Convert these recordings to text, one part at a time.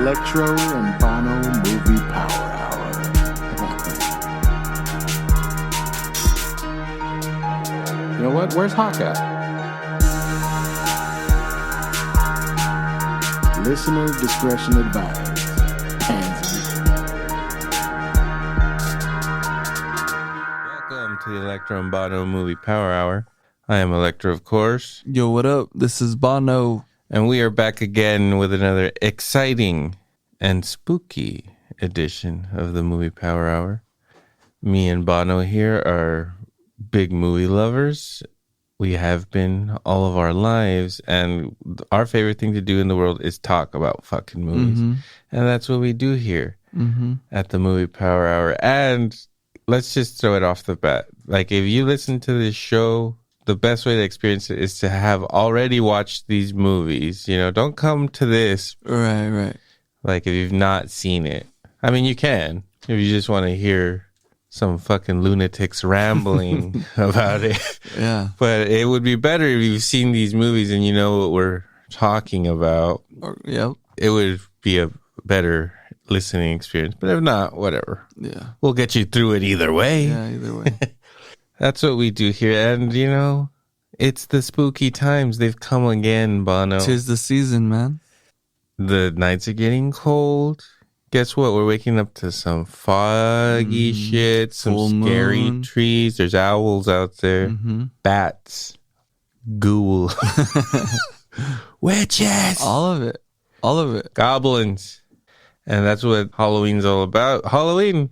Electro and Bono Movie Power Hour. You know what? Where's Hawk at? Listener discretion advised. Hands Welcome to the Electro and Bono Movie Power Hour. I am Electro, of course. Yo, what up? This is Bono. And we are back again with another exciting and spooky edition of the Movie Power Hour. Me and Bono here are big movie lovers. We have been all of our lives, and our favorite thing to do in the world is talk about fucking movies. Mm-hmm. And that's what we do here at the Movie Power Hour. And let's just throw it off the bat. Like, if you listen to this show, the best way to experience it is to have already watched these movies. You know, don't come to this. Right. Like, if you've not seen it. I mean, you can. If you just want to hear some fucking lunatics rambling about it. Yeah. But it would be better if you've seen these movies and you know what we're talking about. Yep. It would be a better listening experience. But if not, whatever. Yeah. We'll get you through it either way. Yeah, either way. That's what we do here. And, you know, it's the spooky times. They've come again, Bono. 'Tis the season, man. The nights are getting cold. Guess what? We're waking up to some foggy shit, some scary trees. There's owls out there. Bats. Ghoul. Witches. All of it. Goblins. And that's what Halloween's all about. Halloween.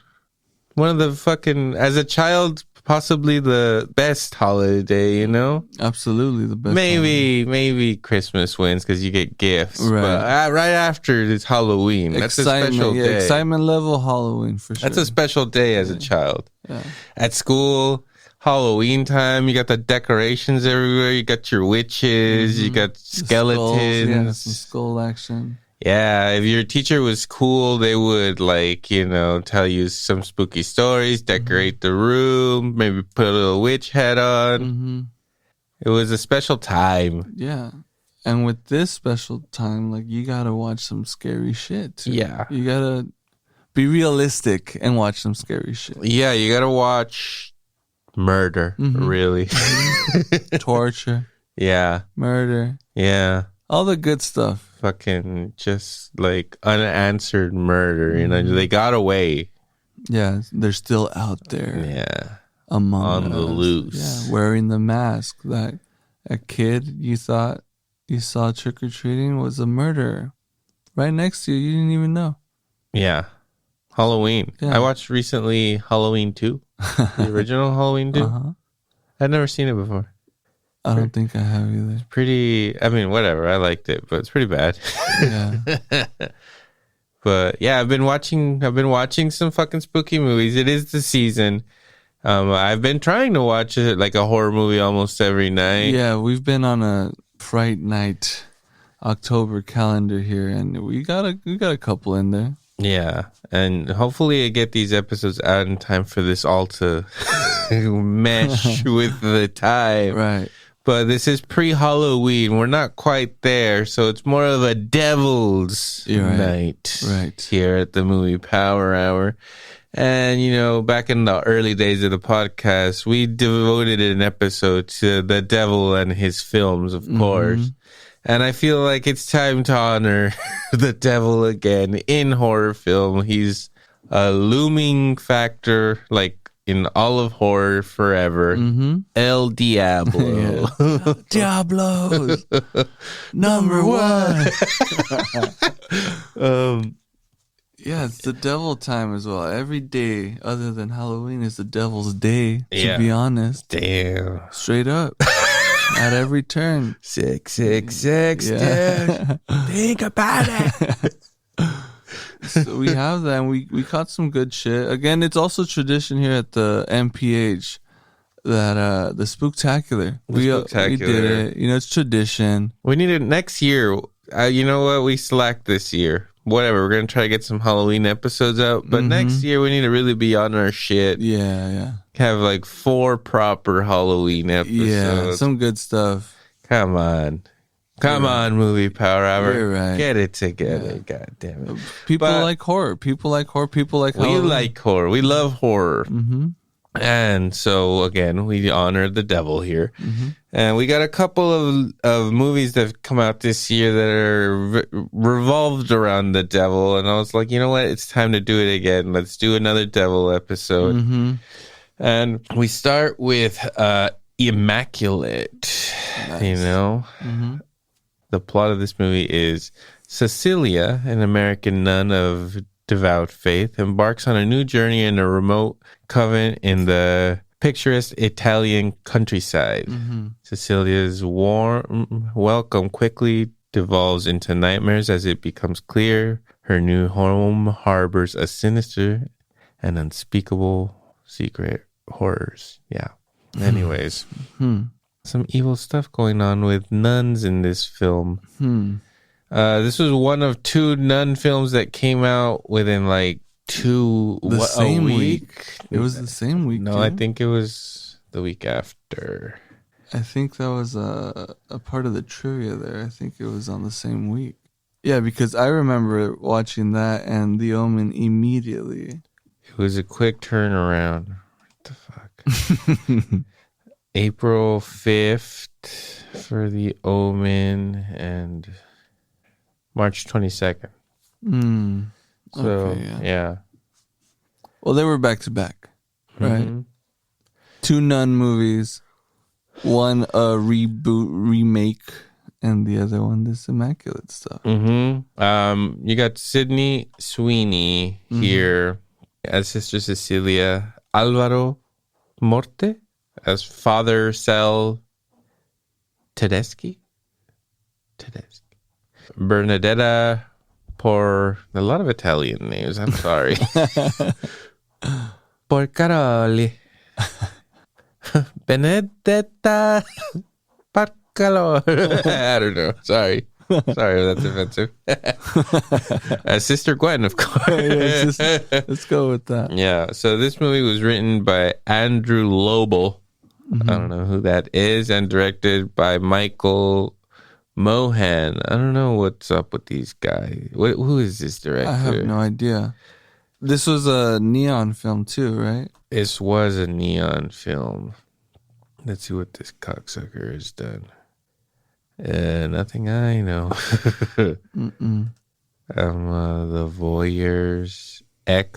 One of the fucking, as a child, possibly the best holiday, you know? Absolutely the best. Maybe Christmas wins because you get gifts. Right. But right after it's Halloween. That's a special day. Excitement level Halloween for sure. That's a special day as a child. Yeah. At school, Halloween time, you got the decorations everywhere. You got your witches. You got skeletons. Skulls, some skull action. Yeah, if your teacher was cool, they would, like, you know, tell you some spooky stories, decorate the room, maybe put a little witch hat on. It was a special time. Yeah. And with this special time, like, you gotta watch some scary shit, too. Yeah. You gotta be realistic and watch some scary shit. Yeah, you gotta watch murder, really. Torture. Yeah. Murder. Yeah. All the good stuff. Fucking just like unanswered murder, you know, they got away. Yeah, they're still out there. Yeah. Among on the loose. Yeah, wearing the mask that a kid you thought you saw trick-or-treating was a murderer. Right next to you, you didn't even know. Yeah. Halloween. Yeah. I watched recently Halloween 2. The original Halloween 2. I'd never seen it before. I don't think I have either. Pretty, I mean, whatever. I liked it, but it's pretty bad. Yeah. But yeah, I've been watching some fucking spooky movies. It is the season. I've been trying to watch it like a horror movie almost every night. Yeah, we've been on a Fright Night October calendar here, and we got a couple in there. Yeah, and hopefully I get these episodes out in time for this all to mesh with the time. Right. But this is pre-Halloween. We're not quite there, so it's more of a devil's night here at the Movie Power Hour. And, you know, back in the early days of the podcast, we devoted an episode to the devil and his films, of course. And I feel like it's time to honor the devil again in horror film. He's a looming factor, like, in all of horror forever. El Diablo. Diablos. Number one. Yeah, it's the devil time as well. Every day other than Halloween is the devil's day, to be honest. Damn. Straight up. At every turn. 666, dude. Think about it. So we have that, and we caught some good shit. Again, it's also tradition here at the MPH that the Spooktacular. We did it. You know, it's tradition. We need it next year. You know what? We slacked this year. Whatever. We're going to try to get some Halloween episodes out. But next year, we need to really be on our shit. Yeah. Have like 4 proper Halloween episodes. Yeah, some good stuff. Come on. Come on, movie power hour. You're right. Get it together. God damn it. People like horror. People like horror. People like We like horror. We love horror. Mm-hmm. And so, again, we honor the devil here. Mm-hmm. And we got a couple of movies that have come out this year that are revolved around the devil. And I was like, you know what? It's time to do it again. Let's do another devil episode. Mm-hmm. And we start with Immaculate. Nice. You know? Mm-hmm. The plot of this movie is Cecilia, an American nun of devout faith, embarks on a new journey in a remote convent in the picturesque Italian countryside. Mm-hmm. Cecilia's warm welcome quickly devolves into nightmares as it becomes clear her new home harbors a sinister and unspeakable secret horrors. Yeah. Anyways, some evil stuff going on with nuns in this film. This was one of 2 nun films that came out within like a week. It was the same week. No, I think it was the week after. I think that was a part of the trivia there. I think it was on the same week. Yeah, because I remember watching that and The Omen immediately. It was a quick turnaround. What the fuck? April 5th for The Omen and March 22nd. So, Okay, yeah. Well, they were back to back, right? Mm-hmm. 2 nun movies, one a remake, and the other one this Immaculate stuff. Mm-hmm. You got Sydney Sweeney here as Sister Cecilia, Alvaro Morte as Father Cel Tedeschi, Bernadetta por a lot of Italian names. I'm sorry. Porcaroli. Benedetta Parcalo. I don't know. Sorry if that's offensive. Sister Gwen, of course. Let's go with that. Yeah. So this movie was written by Andrew Lobel. I don't know who that is, and directed by Michael Mohan. I don't know what's up with these guys. Who is this director? I have no idea. This was a neon film too, right? This was a neon film. Let's see what this cocksucker has done. Nothing I know. The Voyeurs,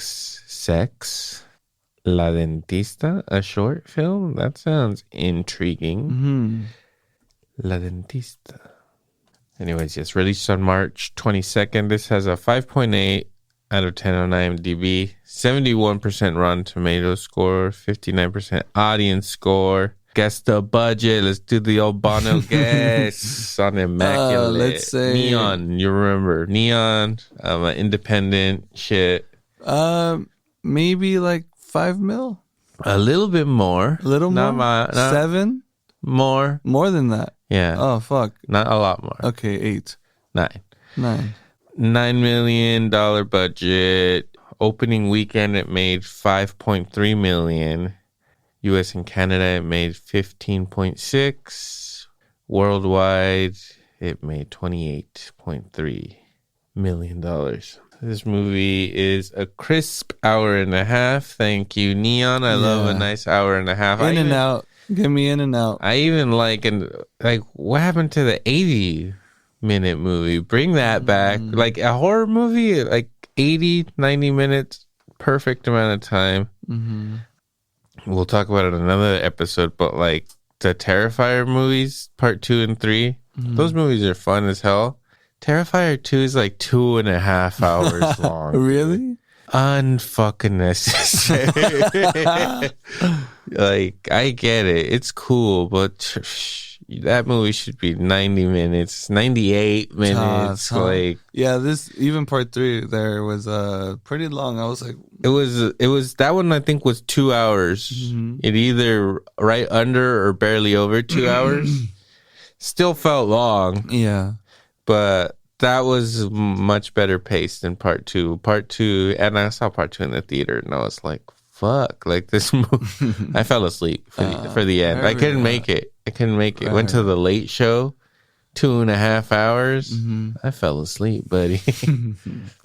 Sex, La Dentista, a short film? That sounds intriguing. La Dentista. Anyways, yes, released on March 22nd. This has a 5.8 out of 10 on IMDb, 71% Rotten Tomatoes score, 59% audience score. Guess the budget. Let's do the old Bono guess on Immaculate. Let's say Neon. You remember Neon? Independent shit. Maybe like 5 mil. A little bit more. A little more. 7. More. More than that. Yeah. Oh fuck. Not a lot more. Okay, 8. 9. $9 million budget. Opening weekend, it made $5.3 million. U.S. and Canada, it made $15.6. Worldwide, it made $28.3 million. This movie is a crisp hour and a half. Thank you, Neon. I love a nice hour and a half. In and out. Give me in and out. I even like what happened to the 80-minute movie? Bring that back. Like a horror movie, like 80, 90 minutes, perfect amount of time. We'll talk about it in another episode, but like the Terrifier movies, part 2 and 3, those movies are fun as hell. Terrifier 2 is like 2.5 hours long. Really? Unfucking necessary. Like, I get it. It's cool, but that movie should be 90 minutes, 98 minutes. Like, yeah, this even part 3 there was pretty long. I was like, it was that one. I think was 2 hours. It either right under or barely over 2 hours. Still felt long. Yeah, but that was much better paced than part 2. Part 2, and I saw part 2 in the theater, and I was like, fuck, like this movie. I fell asleep for the end. I couldn't make it. Right. Went to the late show 2.5 hours. I fell asleep, buddy.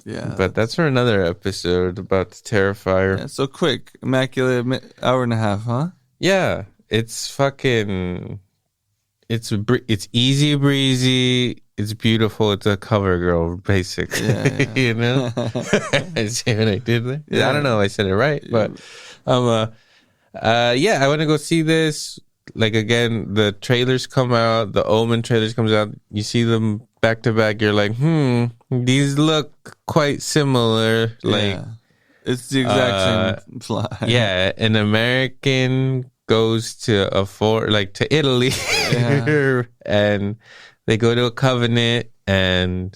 Yeah. But that's for another episode about the Terrifier. Yeah, so quick. Immaculate, hour and a half, huh? Yeah. It's fucking... It's easy breezy. It's beautiful. It's a cover girl, basically. Yeah. You know? See what I did there? Yeah. I don't know if I said it right, but... yeah, I want to go see this. Like, again, the trailers come out, the Omen trailers comes out, you see them back to back, you're like, these look quite similar. Like, it's the exact same plot. Yeah, an American goes to to Italy, and they go to a covenant, and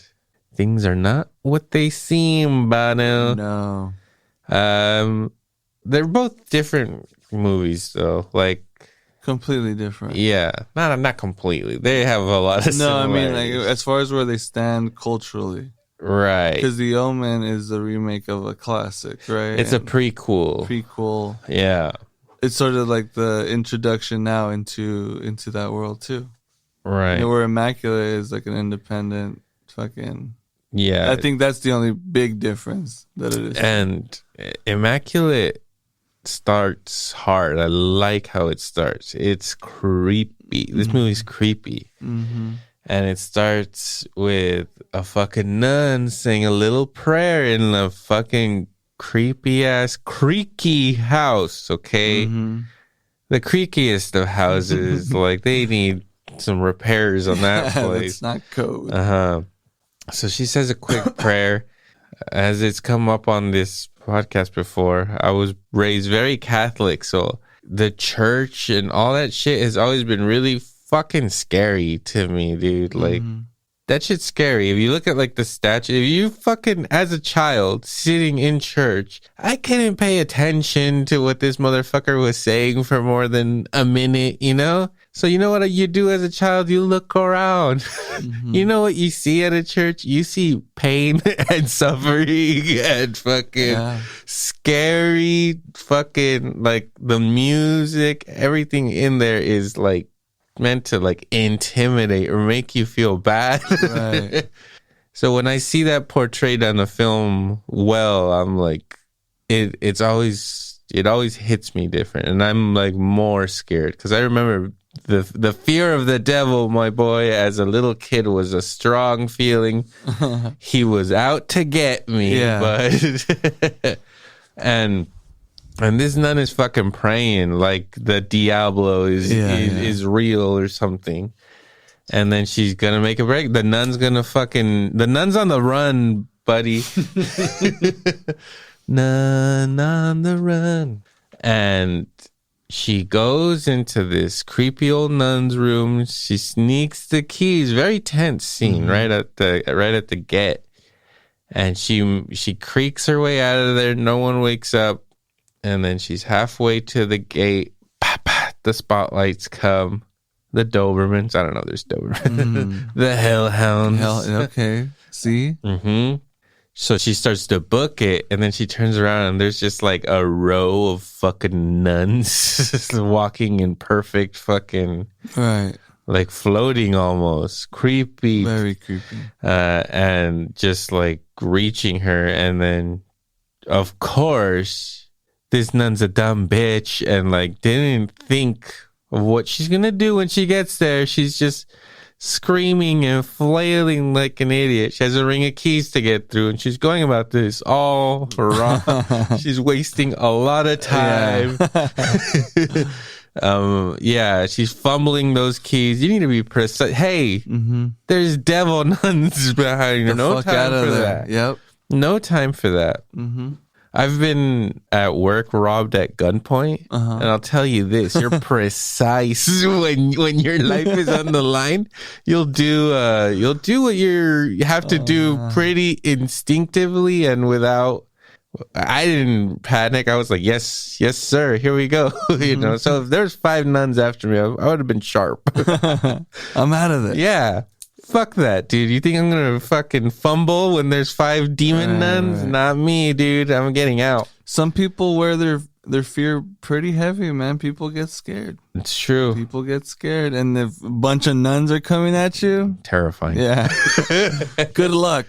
things are not what they seem, Bono. No. They're both different movies, though. Like, completely different. Yeah, not completely. They have a lot of similarities. I mean, like, as far as where they stand culturally, right? Because The Omen is a remake of a classic, right? It's a prequel. Yeah, it's sort of like the introduction now into that world too, right? You know, where Immaculate is like an independent fucking. Yeah, I think that's the only big difference that it is. And Immaculate starts hard. I like how it starts. It's creepy. This movie's creepy. And it starts with a fucking nun saying a little prayer in a fucking creepy ass creaky house, okay? The creakiest of houses. Like, they need some repairs on that place. It's not code. So she says a quick prayer. As it's come up on this podcast before, I was raised very Catholic, so the church and all that shit has always been really fucking scary to me, dude. Like, that shit's scary. If you look at like the statue, if you fucking, as a child sitting in church, I couldn't pay attention to what this motherfucker was saying for more than a minute, you know? So you know what you do as a child? You look around. You know what you see at a church? You see pain and suffering and fucking scary fucking, like, the music, everything in there is like meant to like intimidate or make you feel bad. Right. So when I see that portrayed on the film, I'm like, it always hits me different, and I'm like more scared because I remember the fear of the devil, my boy, as a little kid was a strong feeling. He was out to get me, but and this nun is fucking praying like the Diablo is real or something. And then she's gonna make a break. The nun's on the run, buddy. Nun on the run. And she goes into this creepy old nun's room. She sneaks the keys. Very tense scene right at the get. And she creaks her way out of there. No one wakes up. And then she's halfway to the gate. The spotlights come. The Dobermans. I don't know. There's Dobermans. The Hellhounds. Okay. See? So she starts to book it, and then she turns around, and there's just like a row of fucking nuns walking in perfect fucking, like floating almost, creepy, very creepy, and just like reaching her, and then of course this nun's a dumb bitch and like didn't think of what she's gonna do when she gets there. She's just screaming and flailing like an idiot. She has a ring of keys to get through, and she's going about this all wrong. She's wasting a lot of time. She's fumbling those keys. You need to be precise. Hey, there's devil nuns behind you. No time for that. Yep. No time for that. I've been at work robbed at gunpoint, and I'll tell you this: you're precise when your life is on the line. You'll do what you have to do pretty instinctively and without. I didn't panic. I was like, yes, sir. Here we go. You know. So if there's 5 nuns after me, I would have been sharp. I'm out of it. Yeah. Fuck that, dude. You think I'm gonna fucking fumble when there's 5 demon nuns? Not me, dude. I'm getting out. Some people wear their fear pretty heavy, man. People get scared. It's true. People get scared, and if a bunch of nuns are coming at you, Terrifying. yeah. Good luck.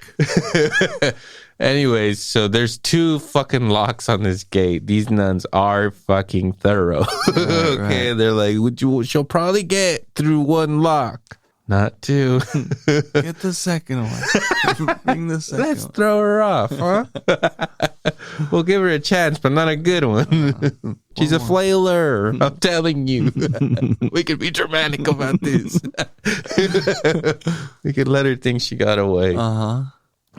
Anyways, so there's 2 fucking locks on this gate. These nuns are fucking thorough. Okay, they're like, she'll probably get through 1 lock. Not 2. Get the second one. Bring the second Let's one. throw her off, huh? We'll give her a chance, but not a good one. She's a flailer. I'm telling you. We could be dramatic about this. We could let her think she got away.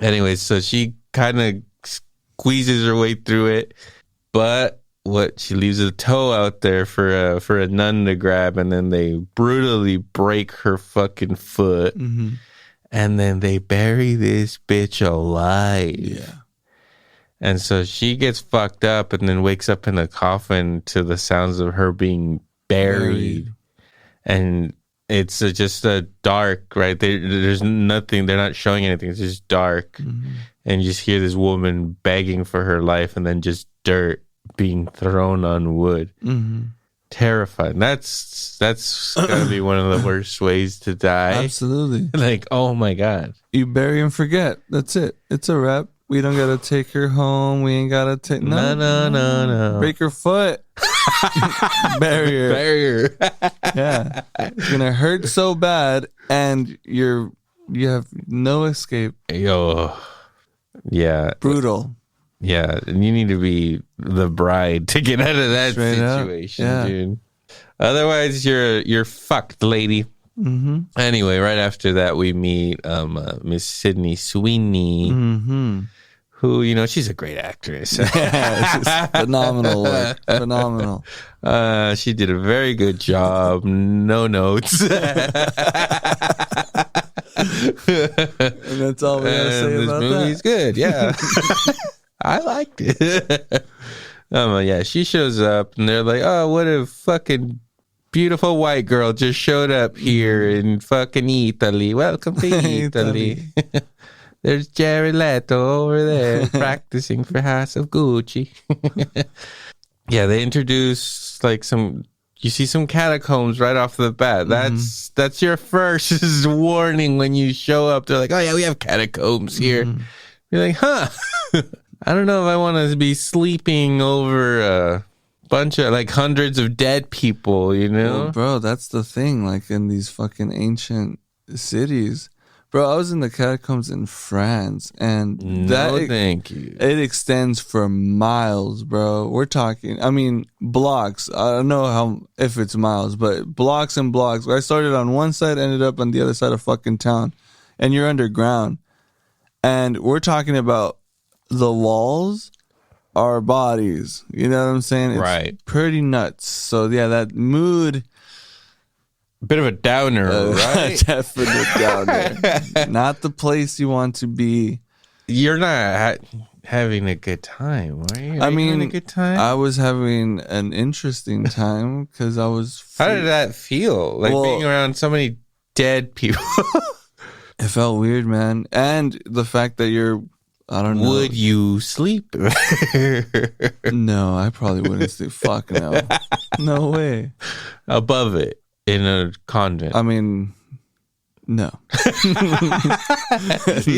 Anyway, so she kind of squeezes her way through it, but she leaves a toe out there for a nun to grab, and then they brutally break her fucking foot, and then they bury this bitch alive. Yeah. And so she gets fucked up and then wakes up in a coffin to the sounds of her being buried. And it's just a dark, right? There's nothing. They're not showing anything. It's just dark. And you just hear this woman begging for her life, and then just dirt being thrown on wood. Terrifying. That's gotta be one of the worst ways to die. Absolutely. Like, oh my God. You bury and forget. That's it. It's a wrap. We don't gotta take her home. We ain't gotta take No. Break her foot. Bury her. Bury her. Yeah. It's gonna hurt so bad, and you have no escape. Yo. Yeah. Brutal. Yeah. And you need to be the bride to get out of that Straight up. situation, dude. Otherwise, you're fucked, lady. Anyway, right after that, we meet Miss Sydney Sweeney, who, she's a great actress. Yeah, it's just phenomenal work. Phenomenal. She did a very good job. No notes. And that's all we gotta say this about movie's that. good. Yeah. I liked it. Yeah, she shows up and they're like, oh, what a fucking beautiful white girl just showed up here in fucking Italy. Welcome to Italy. There's Jared Leto over there practicing for House of Gucci. Yeah, they introduce you see some catacombs right off the bat. That's your first warning when you show up. They're like, oh yeah, we have catacombs here. You're like, huh? I don't know if I want to be sleeping over a bunch of hundreds of dead people, Well, bro, that's the thing. Like in these fucking ancient cities. Bro, I was in the catacombs in France, and thank you. It extends for miles, bro. We're talking, blocks. I don't know if it's miles, but blocks and blocks. I started on one side, ended up on the other side of fucking town, and you're underground. And we're talking about the walls are bodies. You know what I'm saying? It's right. Pretty nuts. So yeah, that mood. Bit of a downer, right? Definite downer. Not the place you want to be. You're not having a good time, are you? Are you having a good time? I was having an interesting time because I was. How did that feel? Being around so many dead people. It felt weird, man. And the fact that I don't know. Would you sleep? No, I probably wouldn't sleep. Fuck no. No way. Above it. In a convent. No. You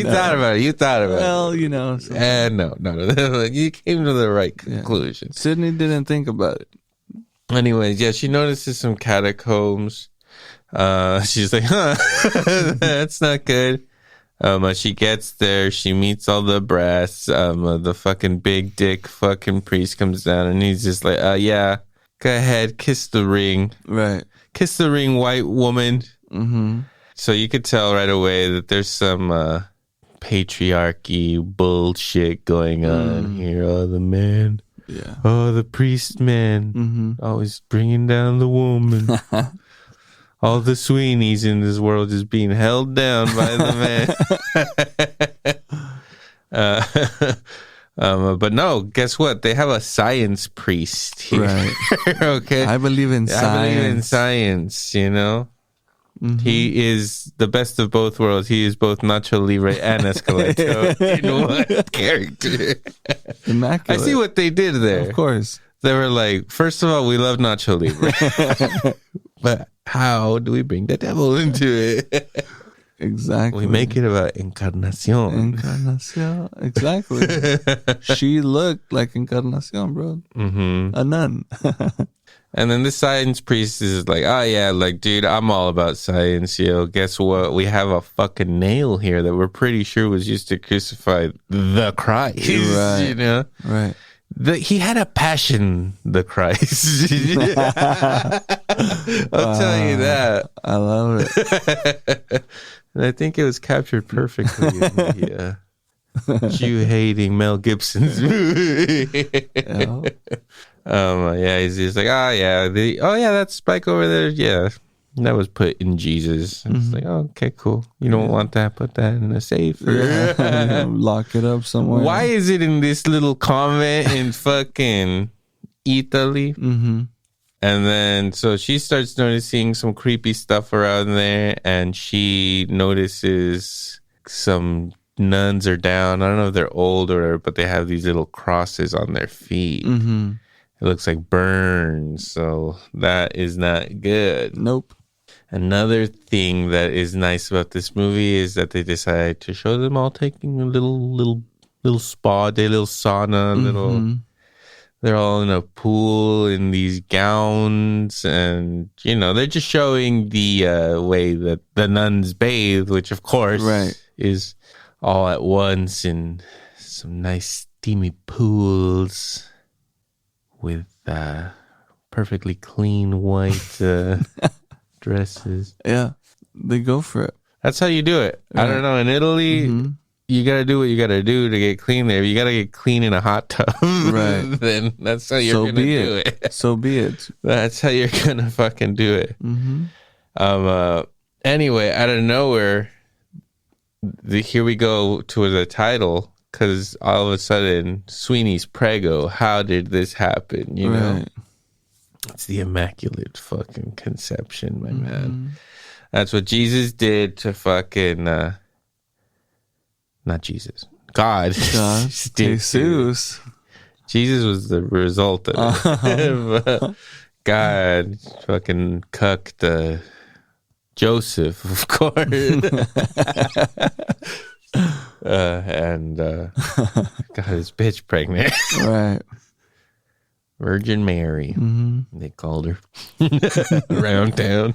thought about it. Well, No. You came to the right conclusion. Yeah. Sydney didn't think about it. Anyways, yeah, she notices some catacombs. She's like, huh, that's not good. She gets there. She meets all the brass. The fucking big dick fucking priest comes down and he's just like, yeah, go ahead, kiss the ring. Right. Kiss the ring, white woman. Mm-hmm. So you could tell right away that there's some patriarchy bullshit going on here. Oh, the man. Yeah. Oh, the priest man. Mm-hmm. Always bringing down the woman. All the Sweeneys in this world is being held down by the man. But no, guess what? They have a science priest here. Right. Okay. I believe in science. I believe in science, Mm-hmm. He is the best of both worlds. He is both Nacho Libre and Escalante in one character. Immaculate. I see what they did there. Of course. They were like, first of all, we love Nacho Libre. But how do we bring the devil into it? Exactly. We make it about Encarnacion. Encarnacion. Exactly. She looked like Encarnacion, bro. Mm-hmm. A nun. And then the science priest is like, oh yeah, like, dude, I'm all about science. Guess what? We have a fucking nail here that we're pretty sure was used to crucify the Christ. Right. Right. He had a passion, the Christ. I'll tell you that. I love it. And I think it was captured perfectly in the Jew-hating Mel Gibson's movie. Yeah. He's like, that spike over there, yeah, that was put in Jesus. And it's like, oh, okay, cool. You don't want that? Put that in a safe. Lock it up somewhere. Why is it in this little convent in fucking Italy? Mm-hmm. And then, so she starts noticing some creepy stuff around there, and she notices some nuns are down. I don't know if they're old but they have these little crosses on their feet. Mm-hmm. It looks like burns, so that is not good. Nope. Another thing that is nice about this movie is that they decide to show them all taking a little spa day, little sauna, Mm-hmm. They're all in a pool in these gowns, and they're just showing the way that the nuns bathe, which of course is all at once in some nice steamy pools with perfectly clean white dresses. Yeah, they go for it. That's how you do it. Right. I don't know. In Italy, you got to do what you got to do to get clean there. If you got to get clean in a hot tub, then that's how you're going to do it. So be it. That's how you're going to fucking do it. Mm-hmm. Anyway, out of nowhere, here we go to the title, because all of a sudden, Sweeney's Prego. How did this happen? You know? It's the Immaculate fucking Conception, my man. That's what Jesus did to fucking... not Jesus. God. Jesus. Jesus was the result of it. God fucking cucked Joseph, of course. And got his bitch pregnant. Right. Virgin Mary. They called her around town.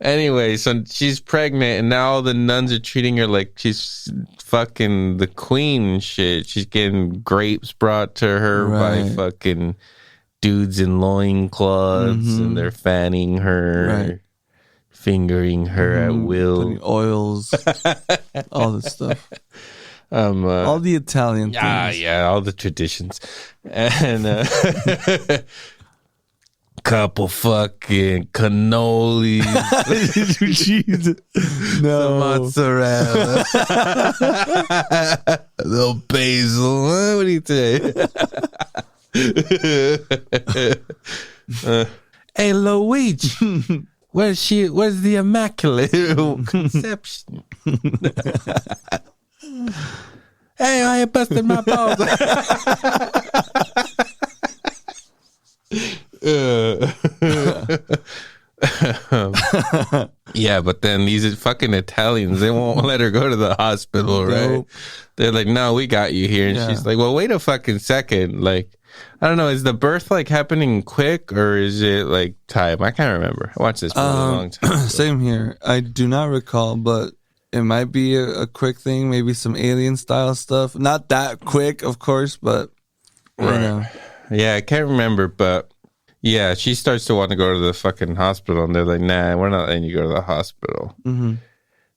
Anyway, so she's pregnant, and now all the nuns are treating her like she's fucking the queen and shit. She's getting grapes brought to her by fucking dudes in loincloths, and they're fanning her, fingering her at will. Putting oils, all this stuff. All the Italian things. Yeah, all the traditions. And couple fucking cannolis. Jesus. No. Some mozzarella. A little basil. What do you say? Hey, Luigi. Where's the Immaculate Conception? Hey, I ain't busted my balls. Yeah, but then these fucking Italians, they won't let her go to the hospital, right? Nope. They're like, no, we got you here. And she's like, well, wait a fucking second. Like, I don't know, is the birth like happening quick, or is it like time? I can't remember. I watched this movie a long time ago. Same here. I do not recall, but it might be a quick thing, maybe some alien style stuff. Not that quick, of course, but you know. Yeah, I can't remember, but yeah, she starts to want to go to the fucking hospital, and they're like, nah, we're not letting you go to the hospital. Mm-hmm.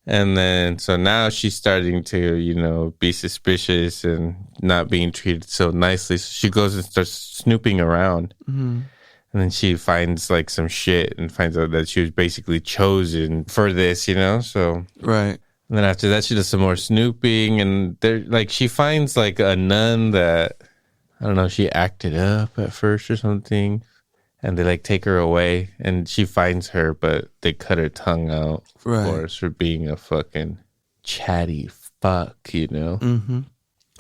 And then, so now she's starting to, be suspicious and not being treated so nicely. So she goes and starts snooping around. Mm-hmm. And then she finds like some shit and finds out that she was basically chosen for this, so. Right. And then after that, she does some more snooping, and she finds like a nun that, I don't know, she acted up at first or something. And they like take her away, and she finds her, but they cut her tongue out, of course, for being a fucking chatty fuck, Mm-hmm.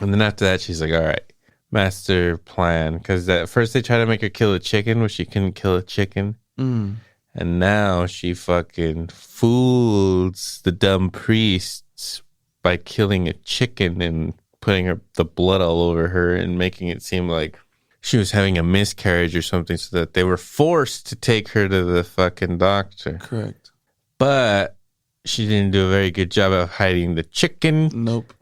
And then after that, she's like, all right, master plan, because at first they try to make her kill a chicken, but she couldn't kill a chicken. And now she fucking fools the dumb priests by killing a chicken and putting the blood all over her and making it seem like she was having a miscarriage or something, so that they were forced to take her to the fucking doctor. Correct. But she didn't do a very good job of hiding the chicken. Nope.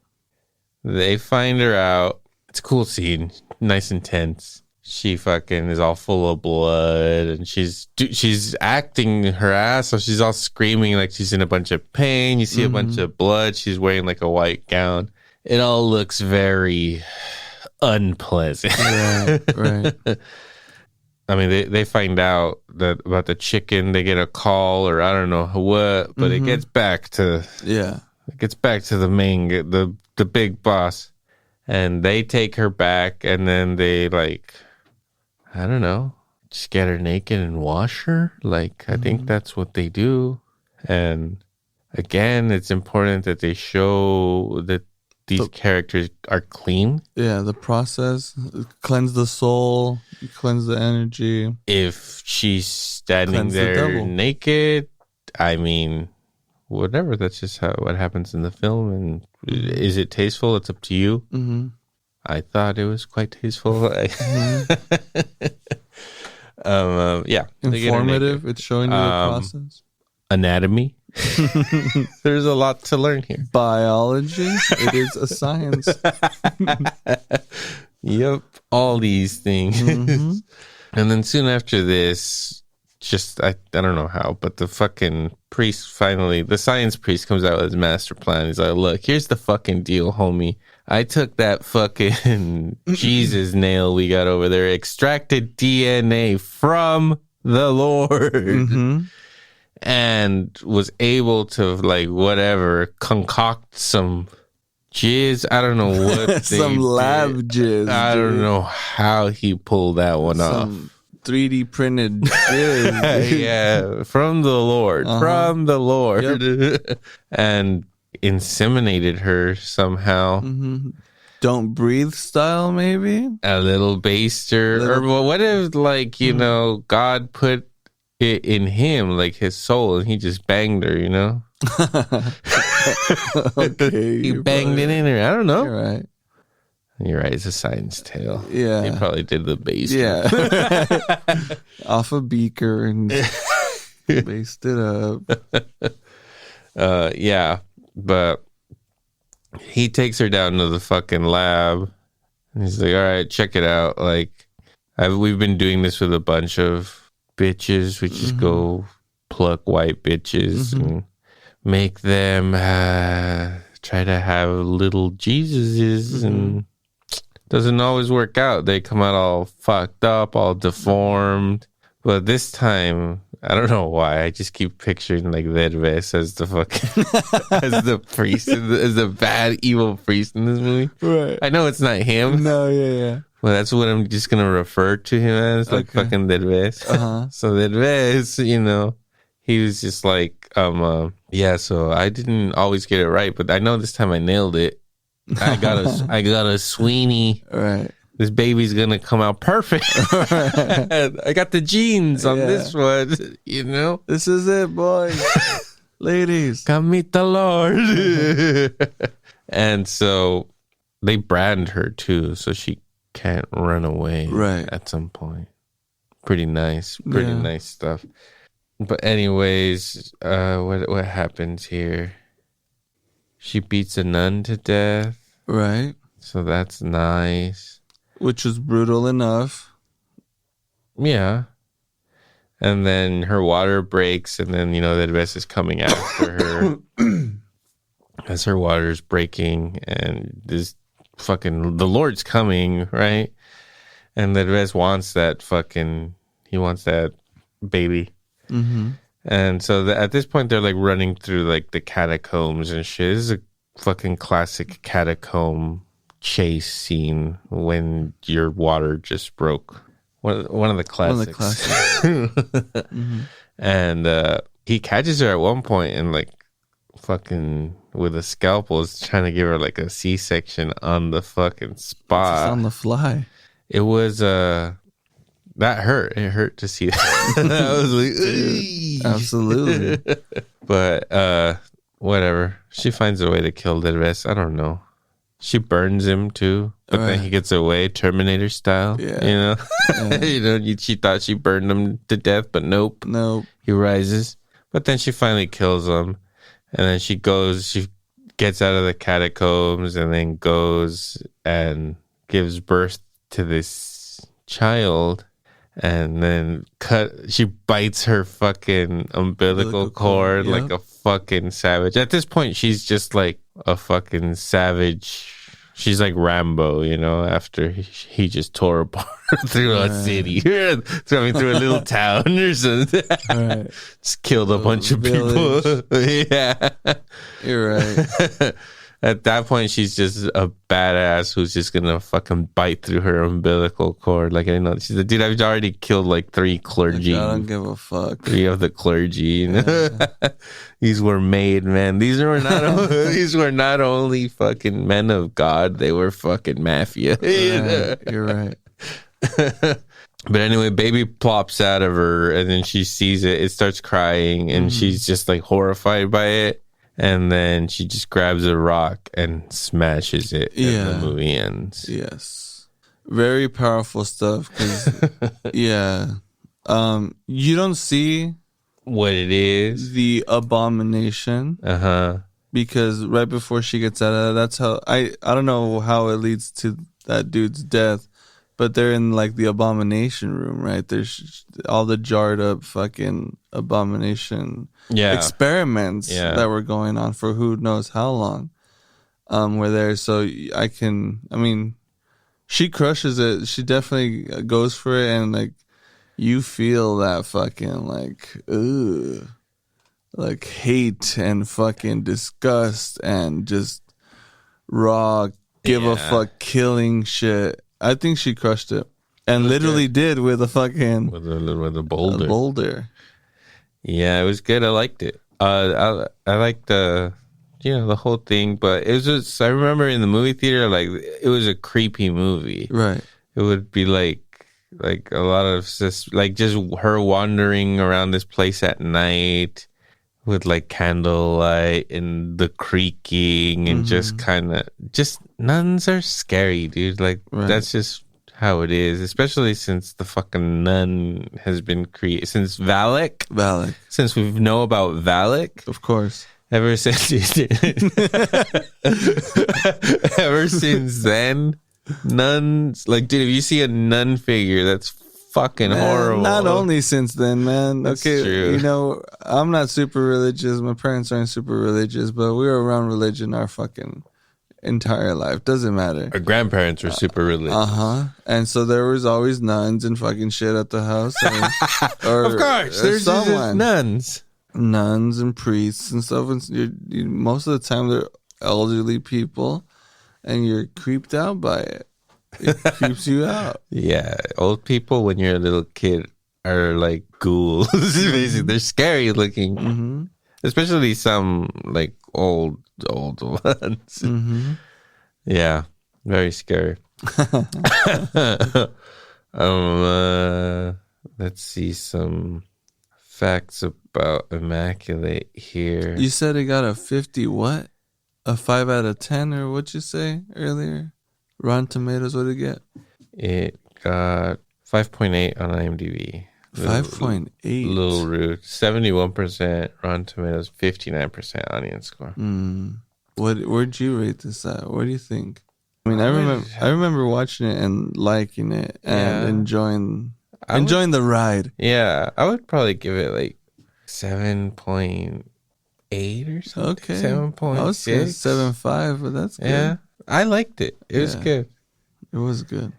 They find her out. It's a cool scene. Nice and tense. She fucking is all full of blood, and she's acting her ass off. She's all screaming like she's in a bunch of pain. You see a bunch of blood. She's wearing like a white gown. It all looks very unpleasant. Right. I mean, they find out that about the chicken. They get a call, or I don't know what, but it gets back to the main, the big boss, and they take her back, and then they like, I don't know, just get her naked and wash her. Like, I think that's what they do. And again, it's important that they show that these characters are clean. Yeah, the process. Cleanse the soul, cleanse the energy. If she's standing there naked, I mean, whatever. That's just what happens in the film. And is it tasteful? It's up to you. I thought it was quite tasteful. Yeah. Informative. It's showing you the process. Anatomy. There's a lot to learn here. Biology. It is a science. Yep. All these things. And then soon after this, I don't know how, but the fucking priest finally, the science priest comes out with his master plan. He's like, look, here's the fucking deal, homie. I took that fucking Jesus nail we got over there, extracted DNA from the Lord, and was able to, like, whatever, concoct some jizz. I don't know what some lab jizz. I don't know how he pulled that one off. 3D printed jizz. Yeah, from the Lord. From the Lord. Yep. And inseminated her somehow. Don't breathe style, maybe? A little baster. Or what if, like, you know, God put it in him, like his soul, and he just banged her, you know? Okay. He banged it in her. I don't know. You're right. It's a science tale. Yeah. They probably did the baster. Yeah. Off a beaker and based it up. Yeah. But he takes her down to the fucking lab, and he's like, all right, check it out. Like, we've been doing this with a bunch of bitches. We just go pluck white bitches and make them try to have little Jesuses, and doesn't always work out. They come out all fucked up, all deformed. But this time, I don't know why, I just keep picturing like Derbez as the fucking as the priest, as the bad evil priest in this movie. Right. I know it's not him. No, yeah. Well, that's what I'm just gonna refer to him as, like fucking Derbez. So Derbez, you know, he was just like, yeah. So I didn't always get it right, but I know this time I nailed it. I got a Sweeney. Right. This baby's gonna come out perfect. I got the genes on this one, you know. This is it, boys. Ladies, come meet the Lord. And so they brand her too, so she can't run away. Right. At some point. Pretty nice stuff. But anyways, what happens here? She beats a nun to death. Right. So that's nice. Which was brutal enough. Yeah. And then her water breaks, and then, you know, the Derbez is coming after her as her water's breaking, and this fucking, the Lord's coming, right? And the Derbez wants that baby. And so at this point, they're like running through like the catacombs and shit. This is a fucking classic catacomb chase scene when your water just broke. One of the classics. And he catches her at one point and like fucking with a scalpel is trying to give her like a C-section on the fucking spot. Just on the fly. It was that hurt. It hurt to see that. I was like, dude, absolutely. But whatever. She finds a way to kill Derbez. I don't know. She burns him too, but then he gets away, Terminator style. Yeah, you know, she thought she burned him to death, but nope. He rises, but then she finally kills him, and then she gets out of the catacombs, and then goes and gives birth to this child, and then she bites her fucking umbilical cord like a fucking savage. At this point, she's just like a fucking savage. She's like Rambo, you know, after he just tore apart through a city. Through a little town or something. Just killed a bunch of people. Yeah. You're right. At that point, she's just a badass who's just gonna fucking bite through her umbilical cord. Like, I know, she's like, dude, I've already killed like 3 clergy. Like, I don't give a fuck. 3 of the clergy. You know? These were made, man. These were not only fucking men of God. They were fucking mafia. You're right. But anyway, baby plops out of her, and then she sees it. It starts crying, and she's just like horrified by it. And then she just grabs a rock and smashes it. And the movie ends. Yes. Very powerful stuff. 'Cause, you don't see what it is. The abomination. Because right before she gets out of that's how I don't know how it leads to that dude's death. But they're in like the abomination room, right? There's all the jarred up fucking abomination experiments that were going on for who knows how long. Were there, so she crushes it. She definitely goes for it, and like you feel that fucking like hate and fucking disgust and just raw give a fuck killing shit. I think she crushed it, and literally did with a fucking with a boulder. A boulder. Yeah, it was good. I liked it. I liked the whole thing, but it was just, I remember in the movie theater, like, it was a creepy movie. Right. It would be like a lot of just her wandering around this place at night with like candlelight and the creaking and just nuns are scary, dude. Like, that's just how it is, especially since the fucking nun has been created, since Valak, since we know about Valak, of course. Ever since then, nuns, like, dude, if you see a nun figure, that's fucking horrible. Not only since then, man. That's true. You know, I'm not super religious. My parents aren't super religious, but we were around religion our fucking entire life. Doesn't matter. Our grandparents were super religious. And so there was always nuns and fucking shit at the house. Of course, there's someone. Nuns and priests and stuff. And most of the time, they're elderly people, and you're creeped out by it. It creeps you out. Yeah, old people when you're a little kid are like ghouls. Basically, they're scary looking, especially some like old ones. Yeah, very scary. Let's see some facts about Immaculate here. You said it got a 50 what? A 5 out of 10, or what'd you say earlier? Rotten Tomatoes, what did it get? It got 5.8 on IMDb. 5.8. Little rude. 71% Rotten Tomatoes, 59% audience score. Where'd you rate this at? What do you think? I mean, I remember watching it and liking it and enjoying the ride. Yeah, I would probably give it like 7.8 or something. Okay. 7.6. I was 7.5, but that's good. Yeah, I liked it. It was good. It was good.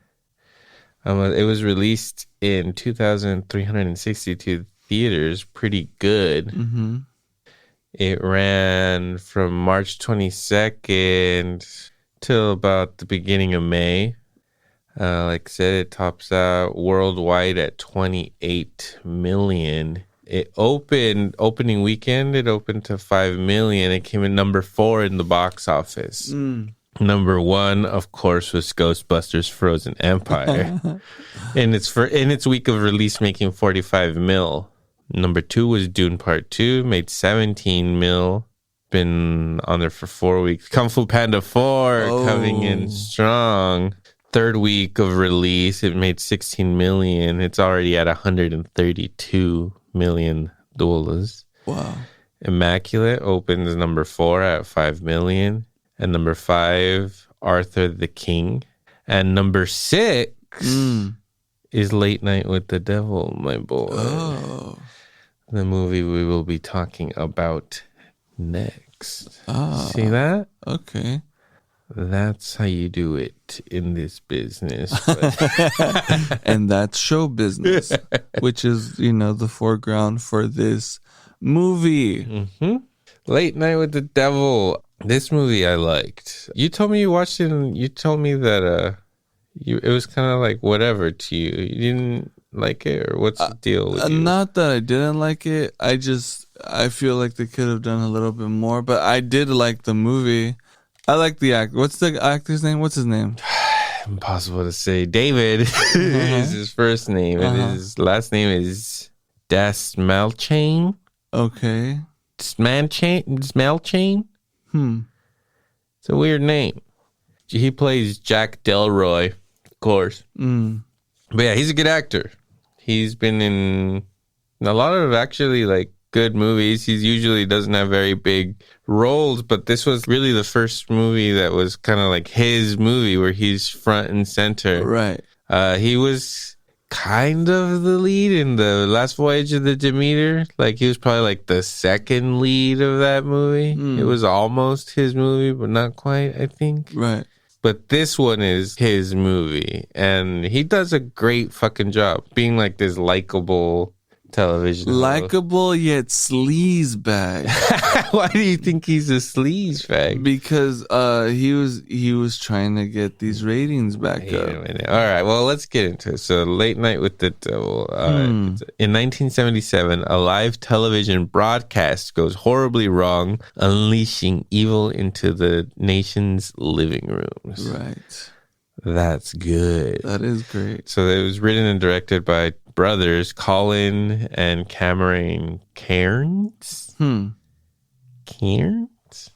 It was released in 2,362 theaters. Pretty good. It ran from March 22nd till about the beginning of May. Like I said, it tops out worldwide at 28 million. It opening weekend, it opened to 5 million. It came in number 4 in the box office. Number 1, of course, was Ghostbusters Frozen Empire. in its week of release, making 45 mil. Number 2 was Dune Part 2, made 17 mil. Been on there for 4 weeks. Kung Fu Panda 4 coming in strong. Third week of release, it made 16 million. It's already at $132 million. Wow. Immaculate opens number 4 at 5 million. And number 5, Arthur the King. And number 6 is Late Night with the Devil, my boy. Oh. The movie we will be talking about next. See that? Okay. That's how you do it in this business. And that's show business, which is, the foreground for this movie. Late Night with the Devil. This movie I liked. You told me you watched it, and you told me that it was kind of like whatever to you. You didn't like it, or what's the deal with you? Not that I didn't like it. I feel like they could have done a little bit more, but I did like the movie. I like the actor. What's the actor's name? What's his name? Impossible to say. David is his first name, and his last name is Dasmalchain. Okay. Smelchain? It's a weird name. He plays Jack Delroy, of course. But yeah, he's a good actor. He's been in a lot of actually like good movies. He usually doesn't have very big roles, but this was really the first movie that was kind of like his movie where he's front and center. Right. He was kind of the lead in the Last Voyage of the Demeter. Like he was probably like the second lead of that movie. It was almost his movie, but not quite, I think. Right. But this one is his movie, and he does a great fucking job being like this likable television host. Likable yet sleaze bag. Why do you think he's a sleaze bag? Because he was trying to get these ratings back up. All right, well, let's get into it. So, Late Night with the Devil. In 1977, a live television broadcast goes horribly wrong, unleashing evil into the nation's living rooms. Right. That's good. That is great. So it was written and directed by brothers Colin and Cameron Cairns. Cairns?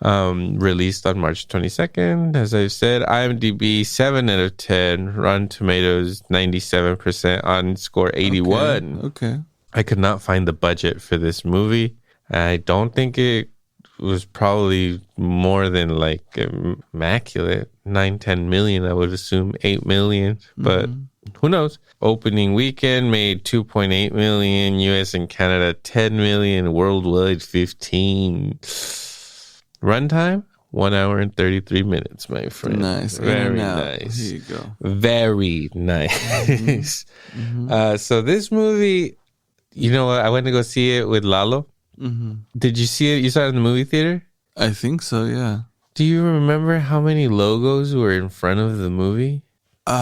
Released on March 22nd. As I said, IMDb 7 out of 10. Rotten Tomatoes 97%. On score 81. Okay. I could not find the budget for this movie. I don't think it was probably more than like Immaculate. 9-10 million, I would assume. 8 million. But who knows? Opening weekend made 2.8 million. US and Canada 10 million. Worldwide 15. Runtime 1 hour and 33 minutes, my friend. Nice. Very nice. Here you go. Very nice. So this movie, you know what? I went to go see it with Lalo. Did you see it? You saw it in the movie theater? I think so, yeah. Do you remember how many logos were in front of the movie? No,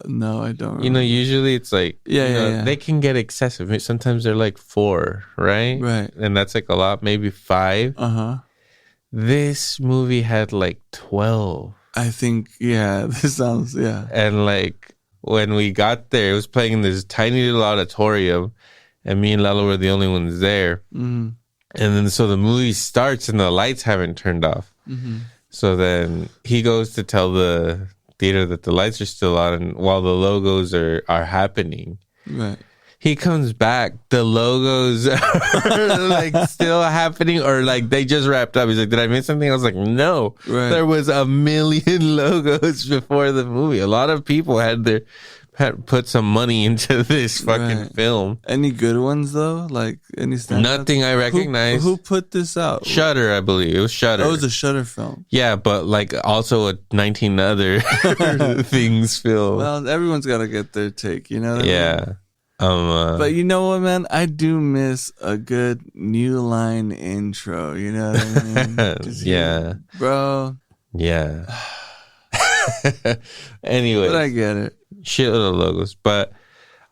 I don't remember. Usually it's like, yeah. they can get excessive. Sometimes they're like 4, right? Right. And that's like a lot, maybe 5. This movie had like 12. I think, yeah, this sounds, yeah. And like when we got there, it was playing in this tiny little auditorium, and me and Lalo were the only ones there. And then so the movie starts and the lights haven't turned off. So then he goes to tell the theater that the lights are still on, and while the logos are happening. Right. He comes back, the logos are like still happening, or like they just wrapped up. He's like, did I miss something? I was like, no. Right. There was 1 million logos before the movie. A lot of people had put some money into this fucking film. Any good ones though? Like any standouts? Nothing I recognize. Who put this out? Shudder, I believe. It was Shudder. Oh, it was a Shudder film. Yeah, but like also a 19 other things film. Well, everyone's got to get their take, you know what I mean? Yeah. But you know what, man? I do miss a good New Line intro, you know what I mean? Yeah. Bro. Yeah. Anyway. But I get it. Shitload of logos. But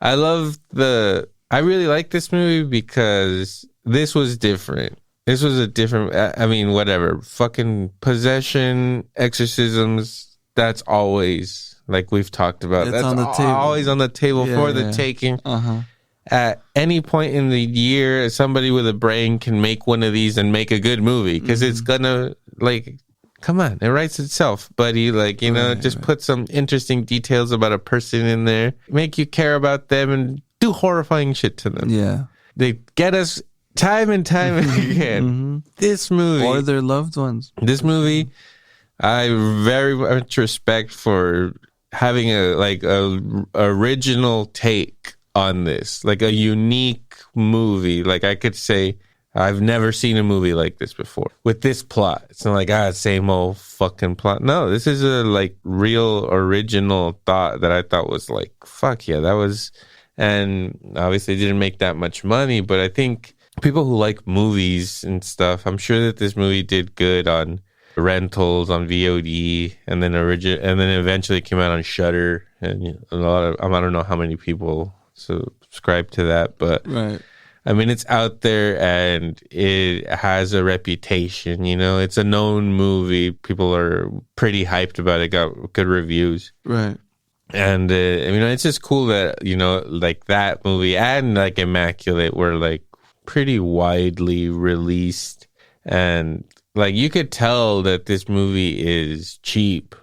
I really like this movie because this was different. This was a different, I mean, whatever. Fucking possession, exorcisms, that's always, like we've talked about. That's on the table. Always on the table for the taking. At any point in the year, somebody with a brain can make one of these and make a good movie because it's gonna, like, come on, it writes itself, buddy. Like, you know, just put some interesting details about a person in there, make you care about them, and do horrifying shit to them. Yeah. They get us time and time again. This movie. Or their loved ones. This movie, I very much respect for having a original take on this. Like a unique movie. Like I could say, I've never seen a movie like this before. With this plot. It's not like, same old fucking plot. No, this is a like real original thought that I thought was like, fuck yeah, that was... And obviously didn't make that much money, but I think people who like movies and stuff, I'm sure that this movie did good on rentals, on VOD, and then eventually came out on Shudder, and a lot of, I don't know how many people subscribe to that, but I mean, it's out there and it has a reputation, you know, it's a known movie. People are pretty hyped about it, got good reviews. Right. And, you know, it's just cool that, you know, like that movie and like Immaculate were like pretty widely released. And like you could tell that this movie is cheap,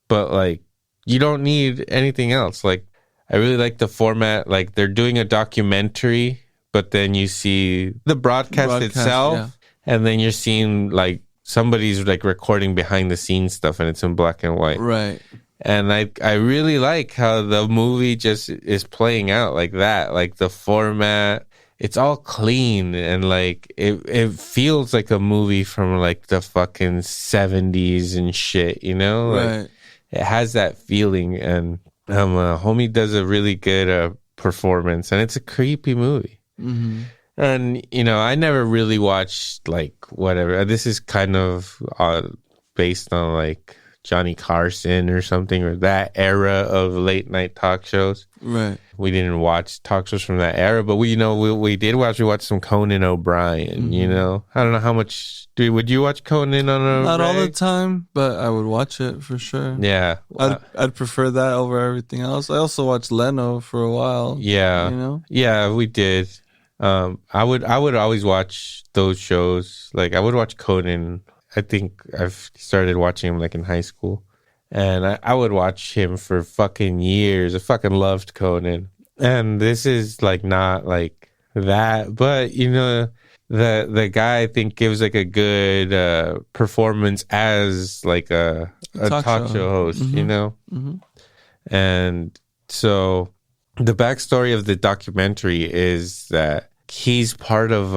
but like you don't need anything else. Like I really like the format. Like they're doing a documentary, but then you see the broadcast itself, and then you're seeing like somebody's like recording behind the scenes stuff, and it's in black and white. Right. And I really like how the movie just is playing out like that. Like the format, it's all clean and like it feels like a movie from like the fucking 70s and shit, you know? Like, it has that feeling, and homie does a really good performance, and it's a creepy movie. And, you know, I never really watched like whatever. This is kind of based on like Johnny Carson or something, or that era of late night talk shows. Right. We didn't watch talk shows from that era, but we did watch. We watched some Conan O'Brien. You know, I don't know how much. Would you watch Conan on a? Not all the time, but I would watch it for sure. Yeah, I'd prefer that over everything else. I also watched Leno for a while. Yeah, you know. Yeah, we did. I would always watch those shows. Like I would watch Conan. I think I've started watching him like in high school, and I would watch him for fucking years. I fucking loved Conan, and this is like not like that, but you know, the guy I think gives like a good performance as like a talk show host, you know, and so the backstory of the documentary is that he's part of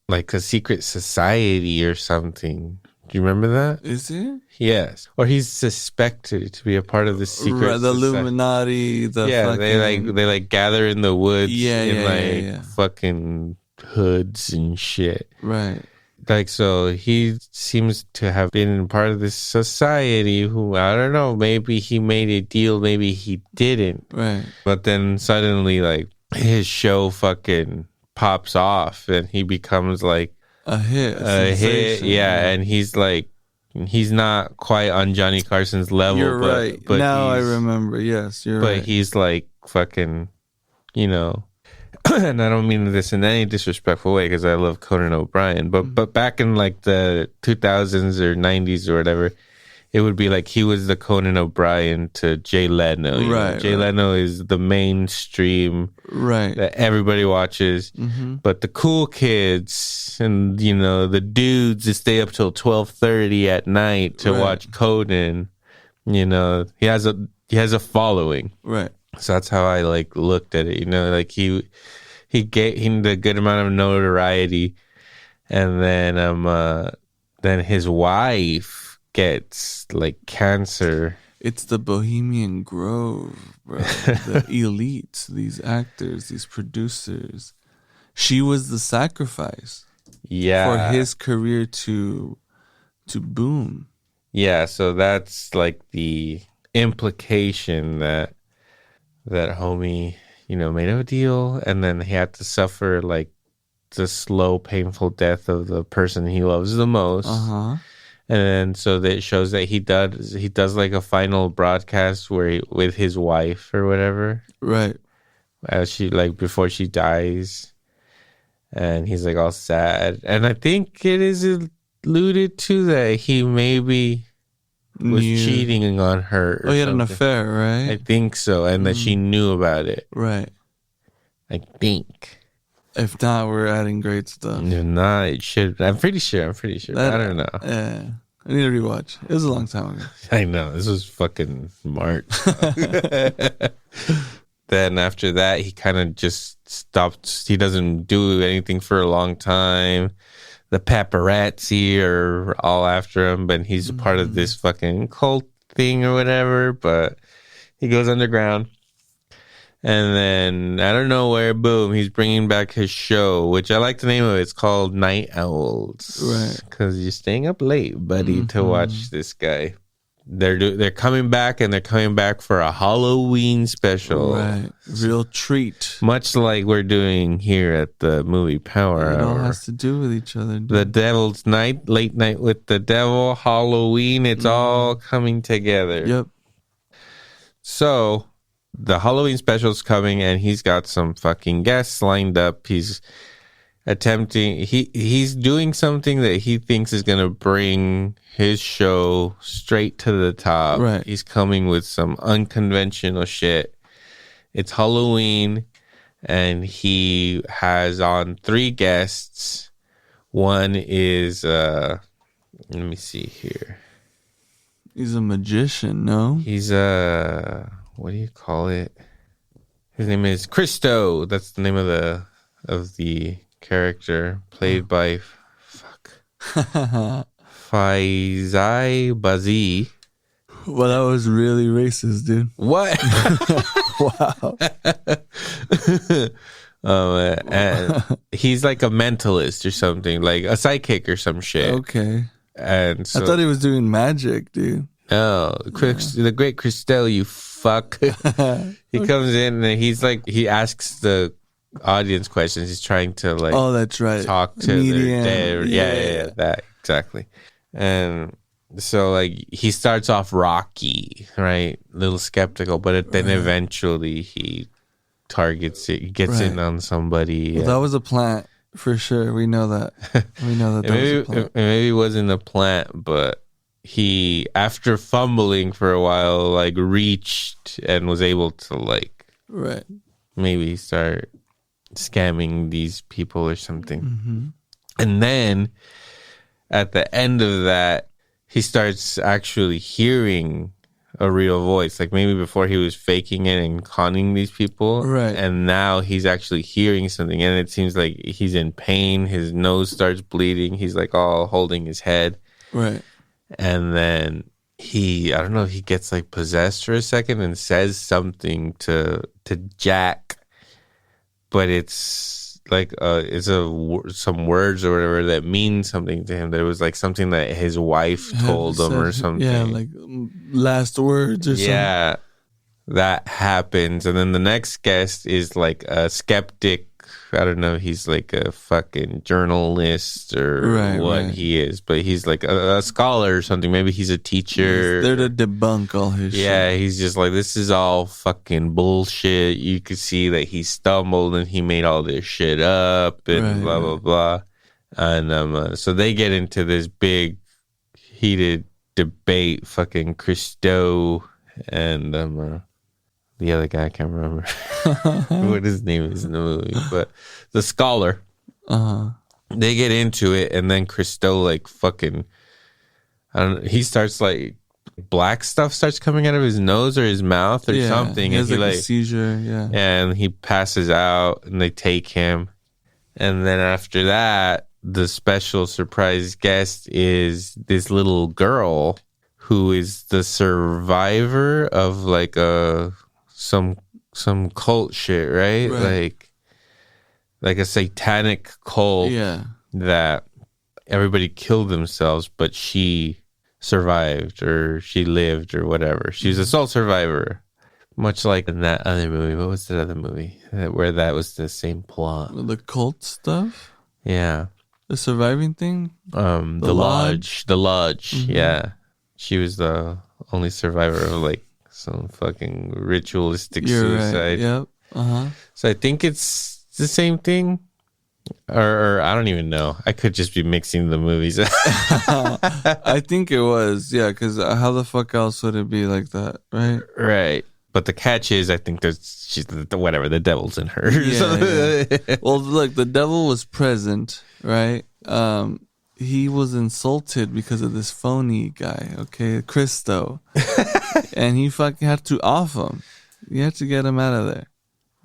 like a secret society or something. Do you remember that? Is he? Yes. Or he's suspected to be a part of the secret the Illuminati. They like gather in the woods fucking hoods and shit. Right. Like, so he seems to have been part of this society who, I don't know, maybe he made a deal, maybe he didn't. Right. But then suddenly, like, his show fucking pops off and he becomes like a hit, and he's like, he's not quite on Johnny Carson's level. You're right. But now I remember. Yes, you're right. But he's like fucking, you know, and I don't mean this in any disrespectful way because I love Conan O'Brien, but back in like the 2000s or 90s or whatever, it would be like he was the Conan O'Brien to Jay Leno. Right. Jay Leno is the mainstream that everybody watches. But the cool kids and, you know, the dudes that stay up till 12:30 at night to watch Conan, you know, he has a following. Right. So that's how I like looked at it. You know, like he gave him the good amount of notoriety, and then his wife gets like cancer. It's the Bohemian Grove, bro. The elites, these actors, these producers. She was the sacrifice. Yeah. For his career to boom. Yeah, so that's like the implication that homie, made a deal, and then he had to suffer like the slow, painful death of the person he loves the most. Uh-huh. And then so that it shows that he does like a final broadcast where with his wife or whatever. Right. As she like before she dies, and he's like all sad. And I think it is alluded to that he maybe was cheating on her. He had an affair, right? I think so, and that she knew about it. Right. I think. If not, we're adding great stuff. If not, it should. I'm pretty sure. I don't know. Yeah. I need to rewatch. It was a long time ago. I know. This was fucking March. Then after that, he kind of just stopped. He doesn't do anything for a long time. The paparazzi are all after him, but he's a part of this fucking cult thing or whatever. But he goes underground. And then, I don't know where, boom, he's bringing back his show, which I like the name of it. It's called Night Owls. Right. Because you're staying up late, buddy, to watch this guy. They're coming back, and they're coming back for a Halloween special. Right. Real treat. Much like we're doing here at the Movie Power Hour. It all has to do with each other. Dude. The Devil's Night, Late Night with the Devil, Halloween, it's all coming together. Yep. So the Halloween special's coming, and he's got some fucking guests lined up. He's he's doing something that he thinks is gonna bring his show straight to the top. Right. He's coming with some unconventional shit. It's Halloween, and he has on 3 guests. One is let me see here. He's a magician, no? He's what do you call it? His name is Christo. That's the name of the character, played by Faizai Bazi. Well, that was really racist, dude. What? Wow. And he's like a mentalist or something, like a psychic or some shit. Okay. And so, I thought he was doing magic, dude. no, the great Christo, you fuck. He comes in and he asks the audience questions. He's trying to like, oh, that's right, talk to their yeah, that exactly. And so like he starts off rocky, right, a little skeptical, but then eventually he targets it. He gets in on somebody. Well, that was a plant for sure. We know that. We know that was a plant. Maybe it wasn't a plant, but he, after fumbling for a while, like reached and was able to like maybe start scamming these people or something. Mm-hmm. And then at the end of that, he starts actually hearing a real voice. Like maybe before he was faking it and conning these people. Right. And now he's actually hearing something. And it seems like he's in pain. His nose starts bleeding. He's like all holding his head. Right. And then I don't know if he gets like possessed for a second and says something to Jack. But it's like some words or whatever that mean something to him. That it was like something that his wife told him or something. Yeah, like last words or something. Yeah, that happens. And then the next guest is like a skeptic. I don't know. He's like a fucking journalist or what he is. But he's like a scholar or something. Maybe he's a teacher. He's there to debunk all his shit. Yeah, he's just like, this is all fucking bullshit. You could see that he stumbled and he made all this shit up and blah, blah, blah. And so they get into this big heated debate. Fucking Christo and the other guy, I can't remember what his name is in the movie, but the scholar. They get into it, and then Christo like fucking, I don't know, he starts like black stuff starts coming out of his nose or his mouth or something, he has and he like a seizure, and he passes out, and they take him, and then after that, the special surprise guest is this little girl who is the survivor of like some cult shit, right? Like a satanic cult that everybody killed themselves, but she survived or she lived or whatever. She was a sole survivor, Much like in that other movie. What was that other movie? Where that was the same plot. The cult stuff? Yeah. The surviving thing? The Lodge. The Lodge. Mm-hmm. Yeah. She was the only survivor of like some fucking ritualistic suicide. Right. Yep. Uh-huh. So I think it's the same thing. Or I don't even know. I could just be mixing the movies. I think it was. Yeah, because how the fuck else would it be like that, right? Right. But the catch is, I think she's whatever, the devil's in her. Yeah, yeah. Well, look, the devil was present, right? He was insulted because of this phony guy, okay, Christo. And he fucking had to off him. You had to get him out of there.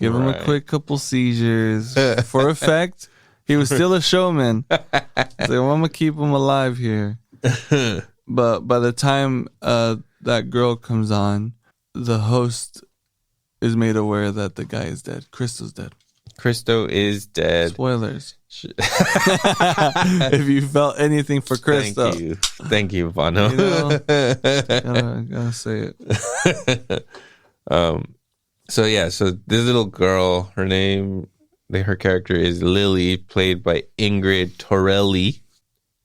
Give him a quick couple seizures. For effect, he was still a showman. So I'm going to keep him alive here. But by the time that girl comes on, the host is made aware that the guy is dead. Christo's dead. Christo is dead. Spoilers. If you felt anything for Christo. Thank you, Bono. You know, gotta say it. So this little girl, her character is Lily, played by Ingrid Torelli.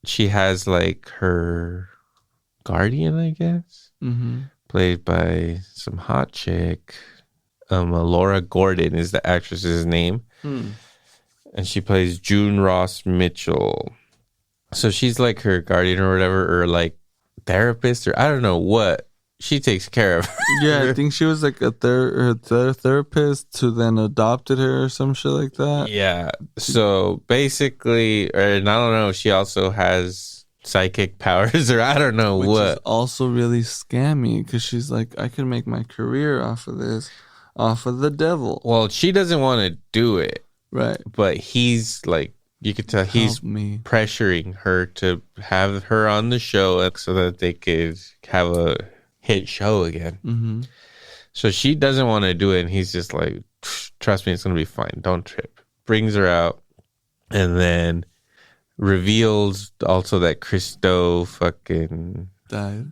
She has like her guardian, I guess. Mm-hmm. Played by some hot chick. Laura Gordon is the actress's name. And she plays June Ross Mitchell. So she's like her guardian or whatever, or like therapist, or I don't know what. She takes care of her. Yeah, I think she was like her therapist who then adopted her or some shit like that. Yeah. So basically, and I don't know, she also has psychic powers, or I don't know which what. Is also really scammy because she's like, I can make my career off of this, off of the devil. Well, she doesn't want to do it, right? But he's like, you could tell he's pressuring her to have her on the show so that they could have a hit show again. Mm-hmm. So she doesn't want to do it, and he's just like, trust me, it's gonna be fine. Don't trip. Brings her out, and then reveals also that Christo fucking died.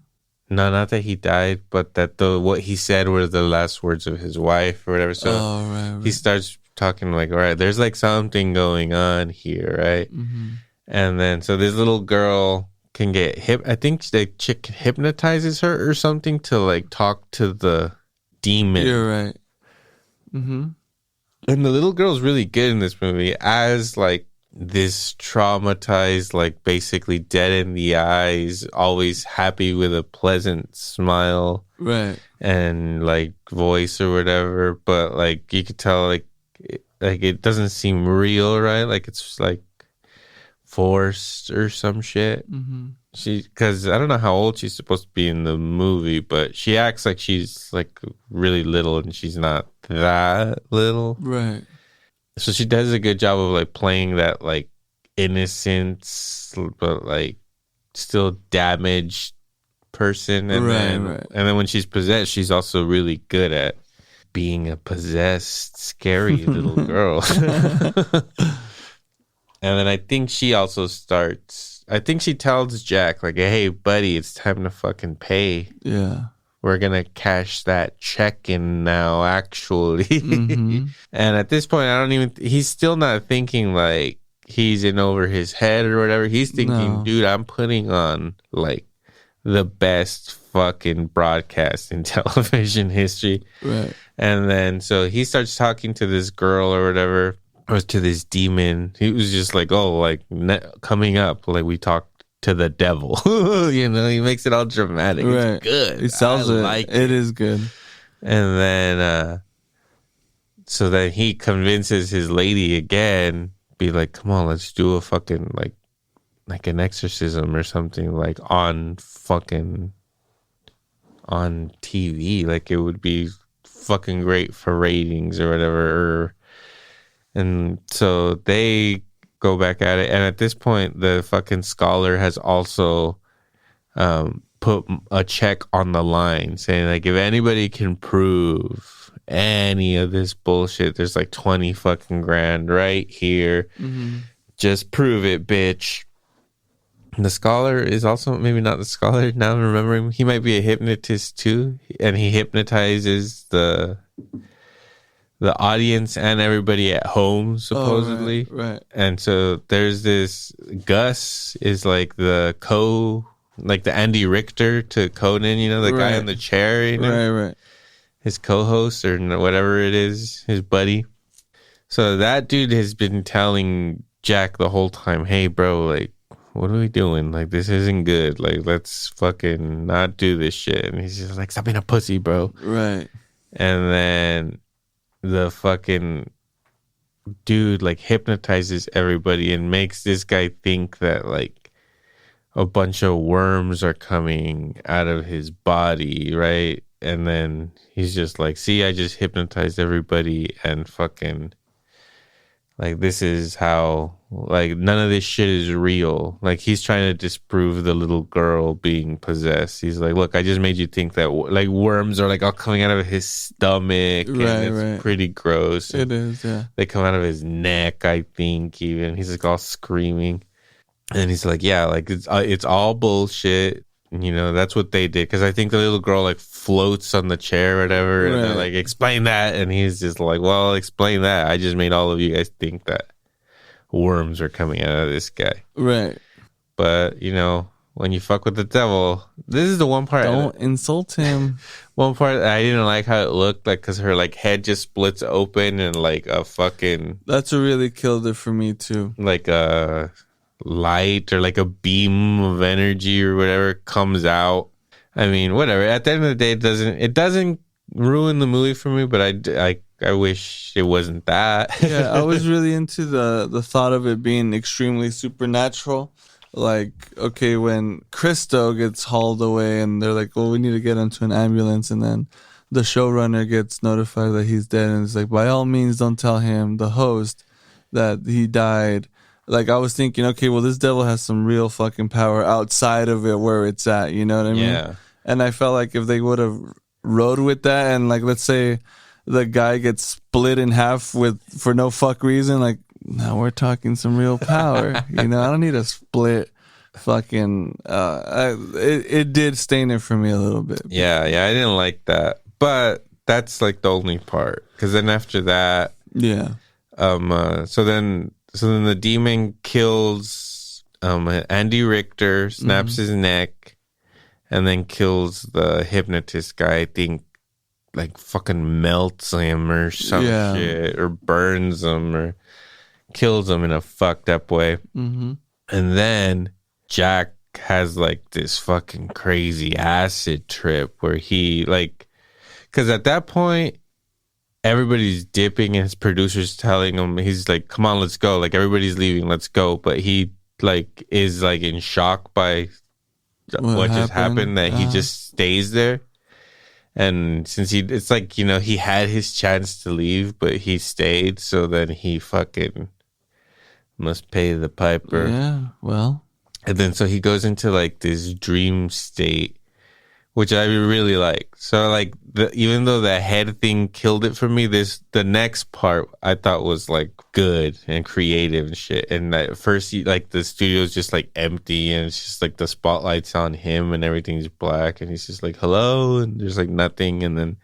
No, not that he died, but that what he said were the last words of his wife or whatever. So right. He starts talking like, all right, there's like something going on here, right? Mm-hmm. And then so this little girl can get I think the chick hypnotizes her or something to like talk to the demon. You're right. Mm-hmm. And the little girl's really good in this movie as like this traumatized, like basically dead in the eyes, always happy with a pleasant smile, right? And like voice or whatever. But like you could tell, like it doesn't seem real, right? Like it's like forced or some shit. Mm-hmm. Because I don't know how old she's supposed to be in the movie, but she acts like she's like really little, and she's not that little, right? So she does a good job of like playing that like innocence, but like still damaged person. And then when she's possessed, she's also really good at being a possessed, scary little girl. And then I think she also I think she tells Jack like, hey buddy, it's time to fucking pay. Yeah. We're going to cash that check in now, actually. Mm-hmm. And at this point, he's still not thinking like he's in over his head or whatever. He's thinking, dude, I'm putting on like the best fucking broadcast in television history. Right. And then so he starts talking to this girl or whatever, or to this demon. He was just like, oh, like coming up, like we talked to the devil. You know, he makes it all dramatic. Right. It's good. He sells it. Like it is good. And then so then he convinces his lady again, be like, come on, let's do a fucking like an exorcism or something, like on TV. Like it would be fucking great for ratings or whatever. And so they go back at it, and at this point the fucking scholar has also put a check on the line saying like, if anybody can prove any of this bullshit, there's like 20 fucking grand right here. Mm-hmm. Just prove it, bitch. The scholar is also maybe not the scholar. Now I'm remembering, he might be a hypnotist too, and he hypnotizes the audience and everybody at home supposedly. Right. And so there's this Gus is like the Andy Richter to Conan, the guy in the chair, Right. His co-host or whatever it is, his buddy. So that dude has been telling Jack the whole time, hey bro, like, what are we doing? Like, this isn't good. Like, let's fucking not do this shit. And he's just like, stop being a pussy, bro. Right. And then the fucking dude like hypnotizes everybody and makes this guy think that like a bunch of worms are coming out of his body, right? And then he's just like, see, I just hypnotized everybody and fucking like, this is how, like, none of this shit is real. Like, he's trying to disprove the little girl being possessed. He's like, look, I just made you think that, like, worms are, like, all coming out of his stomach. And it's pretty gross. It is, yeah. They come out of his neck, I think, even. He's, like, all screaming. And he's like, yeah, like, it's all bullshit. That's what they did. Because I think the little girl, like, floats on the chair or whatever. And they're like, explain that. And he's just like, well, explain that. I just made all of you guys think that worms are coming out of this guy. Right. But, when you fuck with the devil, this is the one part. Don't insult him. One part I didn't like how it looked, like, because her, like, head just splits open and, like, a fucking... That's what really killed it for me, too. Like, a light or like a beam of energy or whatever comes out. I mean, whatever. At the end of the day, it doesn't ruin the movie for me, but I wish it wasn't that. Yeah, I was really into the thought of it being extremely supernatural. Like, okay, when Christo gets hauled away and they're like, well, we need to get him to an ambulance, and then the showrunner gets notified that he's dead, and it's like, by all means, don't tell him, the host, that he died. Like, I was thinking, okay, well, this devil has some real fucking power outside of it where it's at, you know what I mean? Yeah. And I felt like if they would have rode with that, and, like, let's say the guy gets split in half for no fuck reason, like, now we're talking some real power. I don't need a split fucking... it did stain it for me a little bit. Yeah, I didn't like that. But that's, like, the only part. Because then after that... Yeah. So then the demon kills Andy Richter, snaps his neck, and then kills the hypnotist guy. I think, like, fucking melts him or some shit, or burns him, or kills him in a fucked up way. Mm-hmm. And then Jack has, like, this fucking crazy acid trip where he, like... Because at that point... everybody's dipping and his producer's telling him, he's like, come on, let's go. Like, everybody's leaving, let's go. But he, like, is, like, in shock by what just happened, that he just stays there. And since it's like, he had his chance to leave, but he stayed. So then he fucking must pay the piper. Yeah, well. And then so he goes into, like, this dream state, which I really like. So, like, even though the head thing killed it for me, the next part I thought was, like, good and creative and shit. And at first, like, the studio's just, like, empty, and it's just, like, the spotlight's on him and everything's black, and he's just like, hello, and there's, like, nothing. And then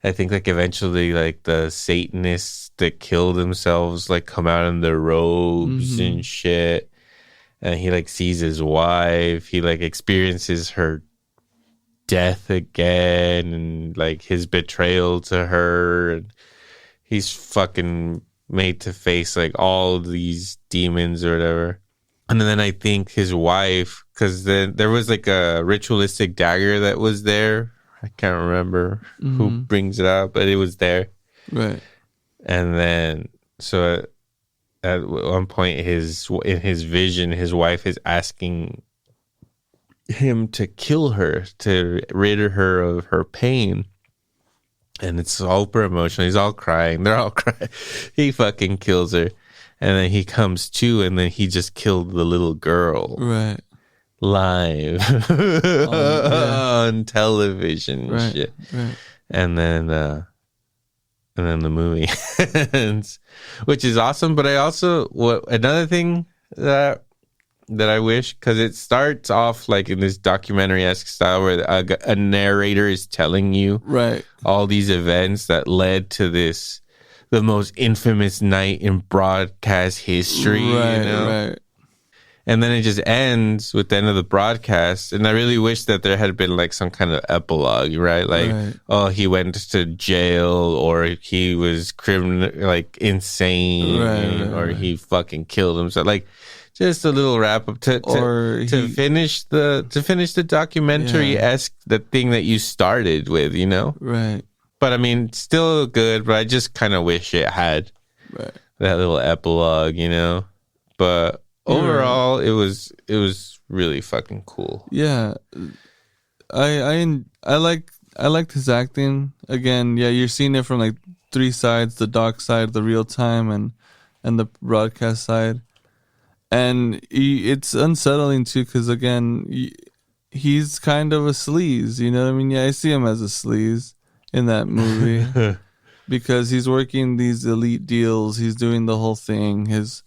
I think, like, eventually, like, the Satanists that killed themselves, like, come out in their robes and shit. And he, like, sees his wife. He, like, experiences her death again, and, like, his betrayal to her, and he's fucking made to face, like, all these demons or whatever. And then I think his wife, because then there was, like, a ritualistic dagger that was there. I can't remember who brings it out, but it was there. Right. And then so at one point, in his vision, his wife is asking him to kill her, to rid her of her pain. And it's super emotional. He's all crying. They're all crying. He fucking kills her. And then he comes to, and then he just killed the little girl. Right. Live. On television. Right. Shit. Right. And then the movie ends, which is awesome. But I also, another thing that that I wish, because it starts off like in this documentary-esque style where a narrator is telling you all these events that led to the most infamous night in broadcast history, Right. And then it just ends with the end of the broadcast. And I really wish that there had been like some kind of epilogue, right? Like, oh, he went to jail, or he was insane, or he fucking killed himself. Like, just a little wrap up to finish the documentary-esque, the thing that you started with, Right. But I mean, still good, but I just kind of wish it had that little epilogue, But overall, it was really fucking cool. Yeah, I liked his acting. Again, yeah, you're seeing it from like three sides: the doc side, the real time, and the broadcast side. And it's unsettling too, because again, he's kind of a sleaze. You know what I mean? Yeah, I see him as a sleaze in that movie because he's working these elite deals. He's doing the whole thing. It's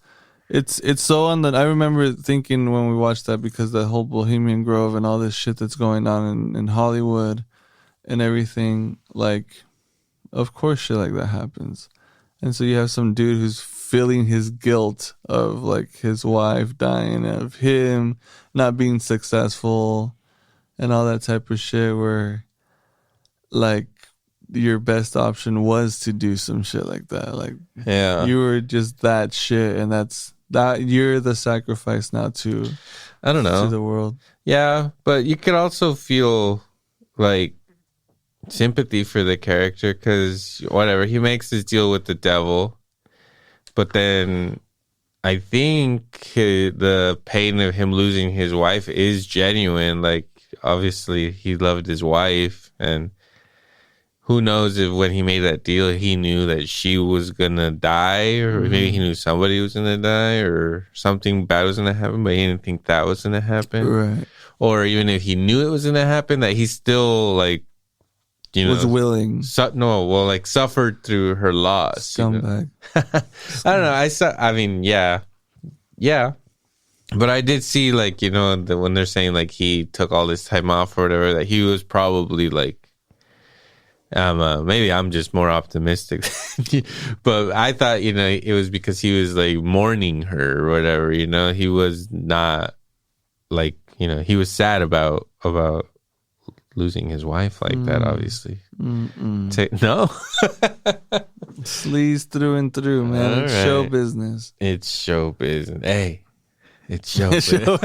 so on that. I remember thinking when we watched that, because the whole Bohemian Grove and all this shit that's going on in Hollywood and everything, like, of course shit like that happens. And so you have some dude who's feeling his guilt of like his wife dying, of him not being successful and all that type of shit, where like your best option was to do some shit like that. Like, you were just that shit, and that you're the sacrifice now to, I don't know, to the world. Yeah, but you could also feel like sympathy for the character, because whatever, he makes his deal with the devil, but then I think the pain of him losing his wife is genuine. Like, obviously he loved his wife, and who knows if when he made that deal he knew that she was gonna die, or maybe he knew somebody was gonna die, or something bad was gonna happen, but he didn't think that was gonna happen. Right. Or even if he knew it was gonna happen, that he still like, was willing. Suffered through her loss. Scumbag. I don't know. I mean, yeah. But I did see, like, when they're saying like he took all this time off or whatever, that he was probably like, maybe I'm just more optimistic, but I thought, it was because he was like mourning her or whatever. He was not like, he was sad about losing his wife like that, obviously. No. Sleaze through and through, man. It's show business. It's show business. Hey, it's show business.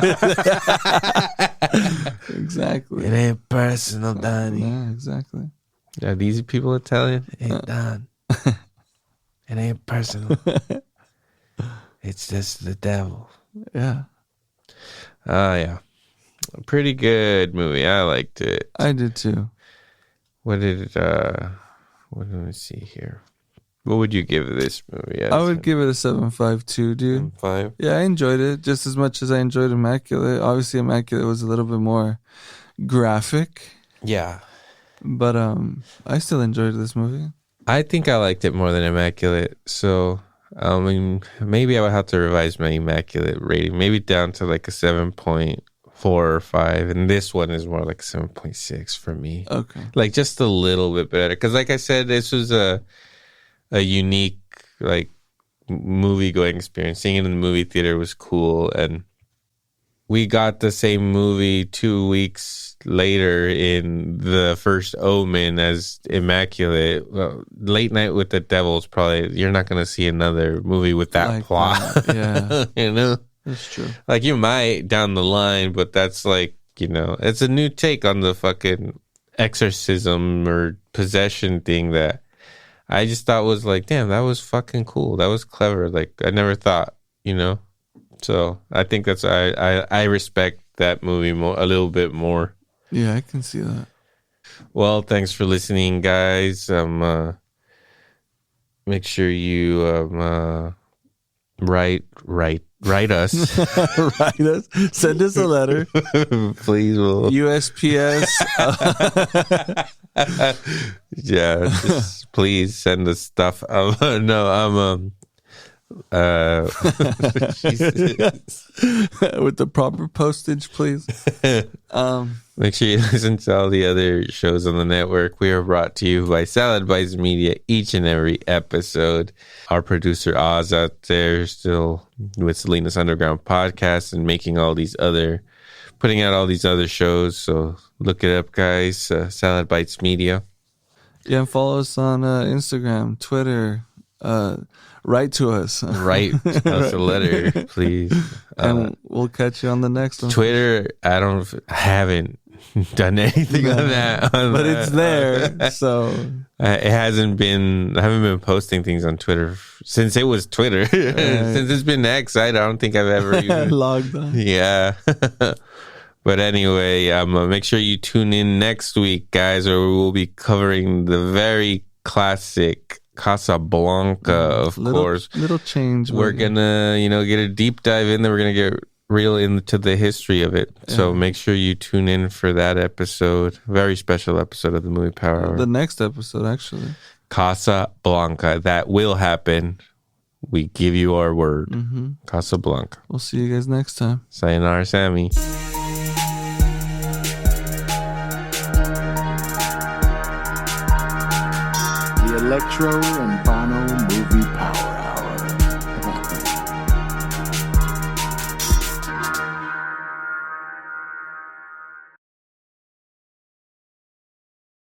Exactly. It ain't personal, Donnie. Yeah, exactly. Are these people Italian? Hey, Don. It ain't personal. It's just the devil. Yeah. Yeah. Pretty good movie. I liked it. I did too. What did me see here. What would you give this movie? I would give it a 7.52, dude. 7.5? Yeah, I enjoyed it just as much as I enjoyed Immaculate. Obviously, Immaculate was a little bit more graphic. Yeah. But I still enjoyed this movie. I think I liked it more than Immaculate. So, I mean, maybe I would have to revise my Immaculate rating. Maybe down to like a 7.4 or 5. And this one is more like 7.6 for me. Okay. Like just a little bit better. Because like I said, this was a unique like movie going experience. Seeing it in the movie theater was cool. And we got the same movie 2 weeks later in The First Omen as Immaculate. Well, Late Night with the Devil's probably, you're not going to see another movie with that like plot. That. Yeah. That's true. Like you might down the line, but that's like, it's a new take on the fucking exorcism or possession thing that I just thought was like, damn, that was fucking cool. That was clever. Like I never thought, So I think that's I respect that movie a little bit more. Yeah, I can see that. Well, thanks for listening, guys. Make sure you write us. Write us. Send us a letter. Please. Will USPS. Yeah, just please send us stuff. With the proper postage, please. Make sure you listen to all the other shows on the network. We are brought to you by Salad Bites Media each and every episode. Our producer Oz out there still with Selena's Underground podcast and putting out all these other shows. So look it up, guys. Salad Bites Media. Yeah, and follow us on Instagram, Twitter. Write to us. Write us a letter, please. And we'll catch you on the next one. Twitter, I haven't done anything on that. But it's there. So I haven't been posting things on Twitter since it was Twitter. Since it's been X, I don't think I've ever even logged on. Yeah. But anyway, make sure you tune in next week, guys, or we will be covering the very classic Casablanca, of course. Little change. We're gonna, get a deep dive in there. We're gonna get real into the history of it. Yeah. So make sure you tune in for that episode. Very special episode of the Movie Power Hour. The next episode, actually. Casablanca. That will happen. We give you our word. Mm-hmm. Casablanca. We'll see you guys next time. Sayonara, Sammy. Electro and Bono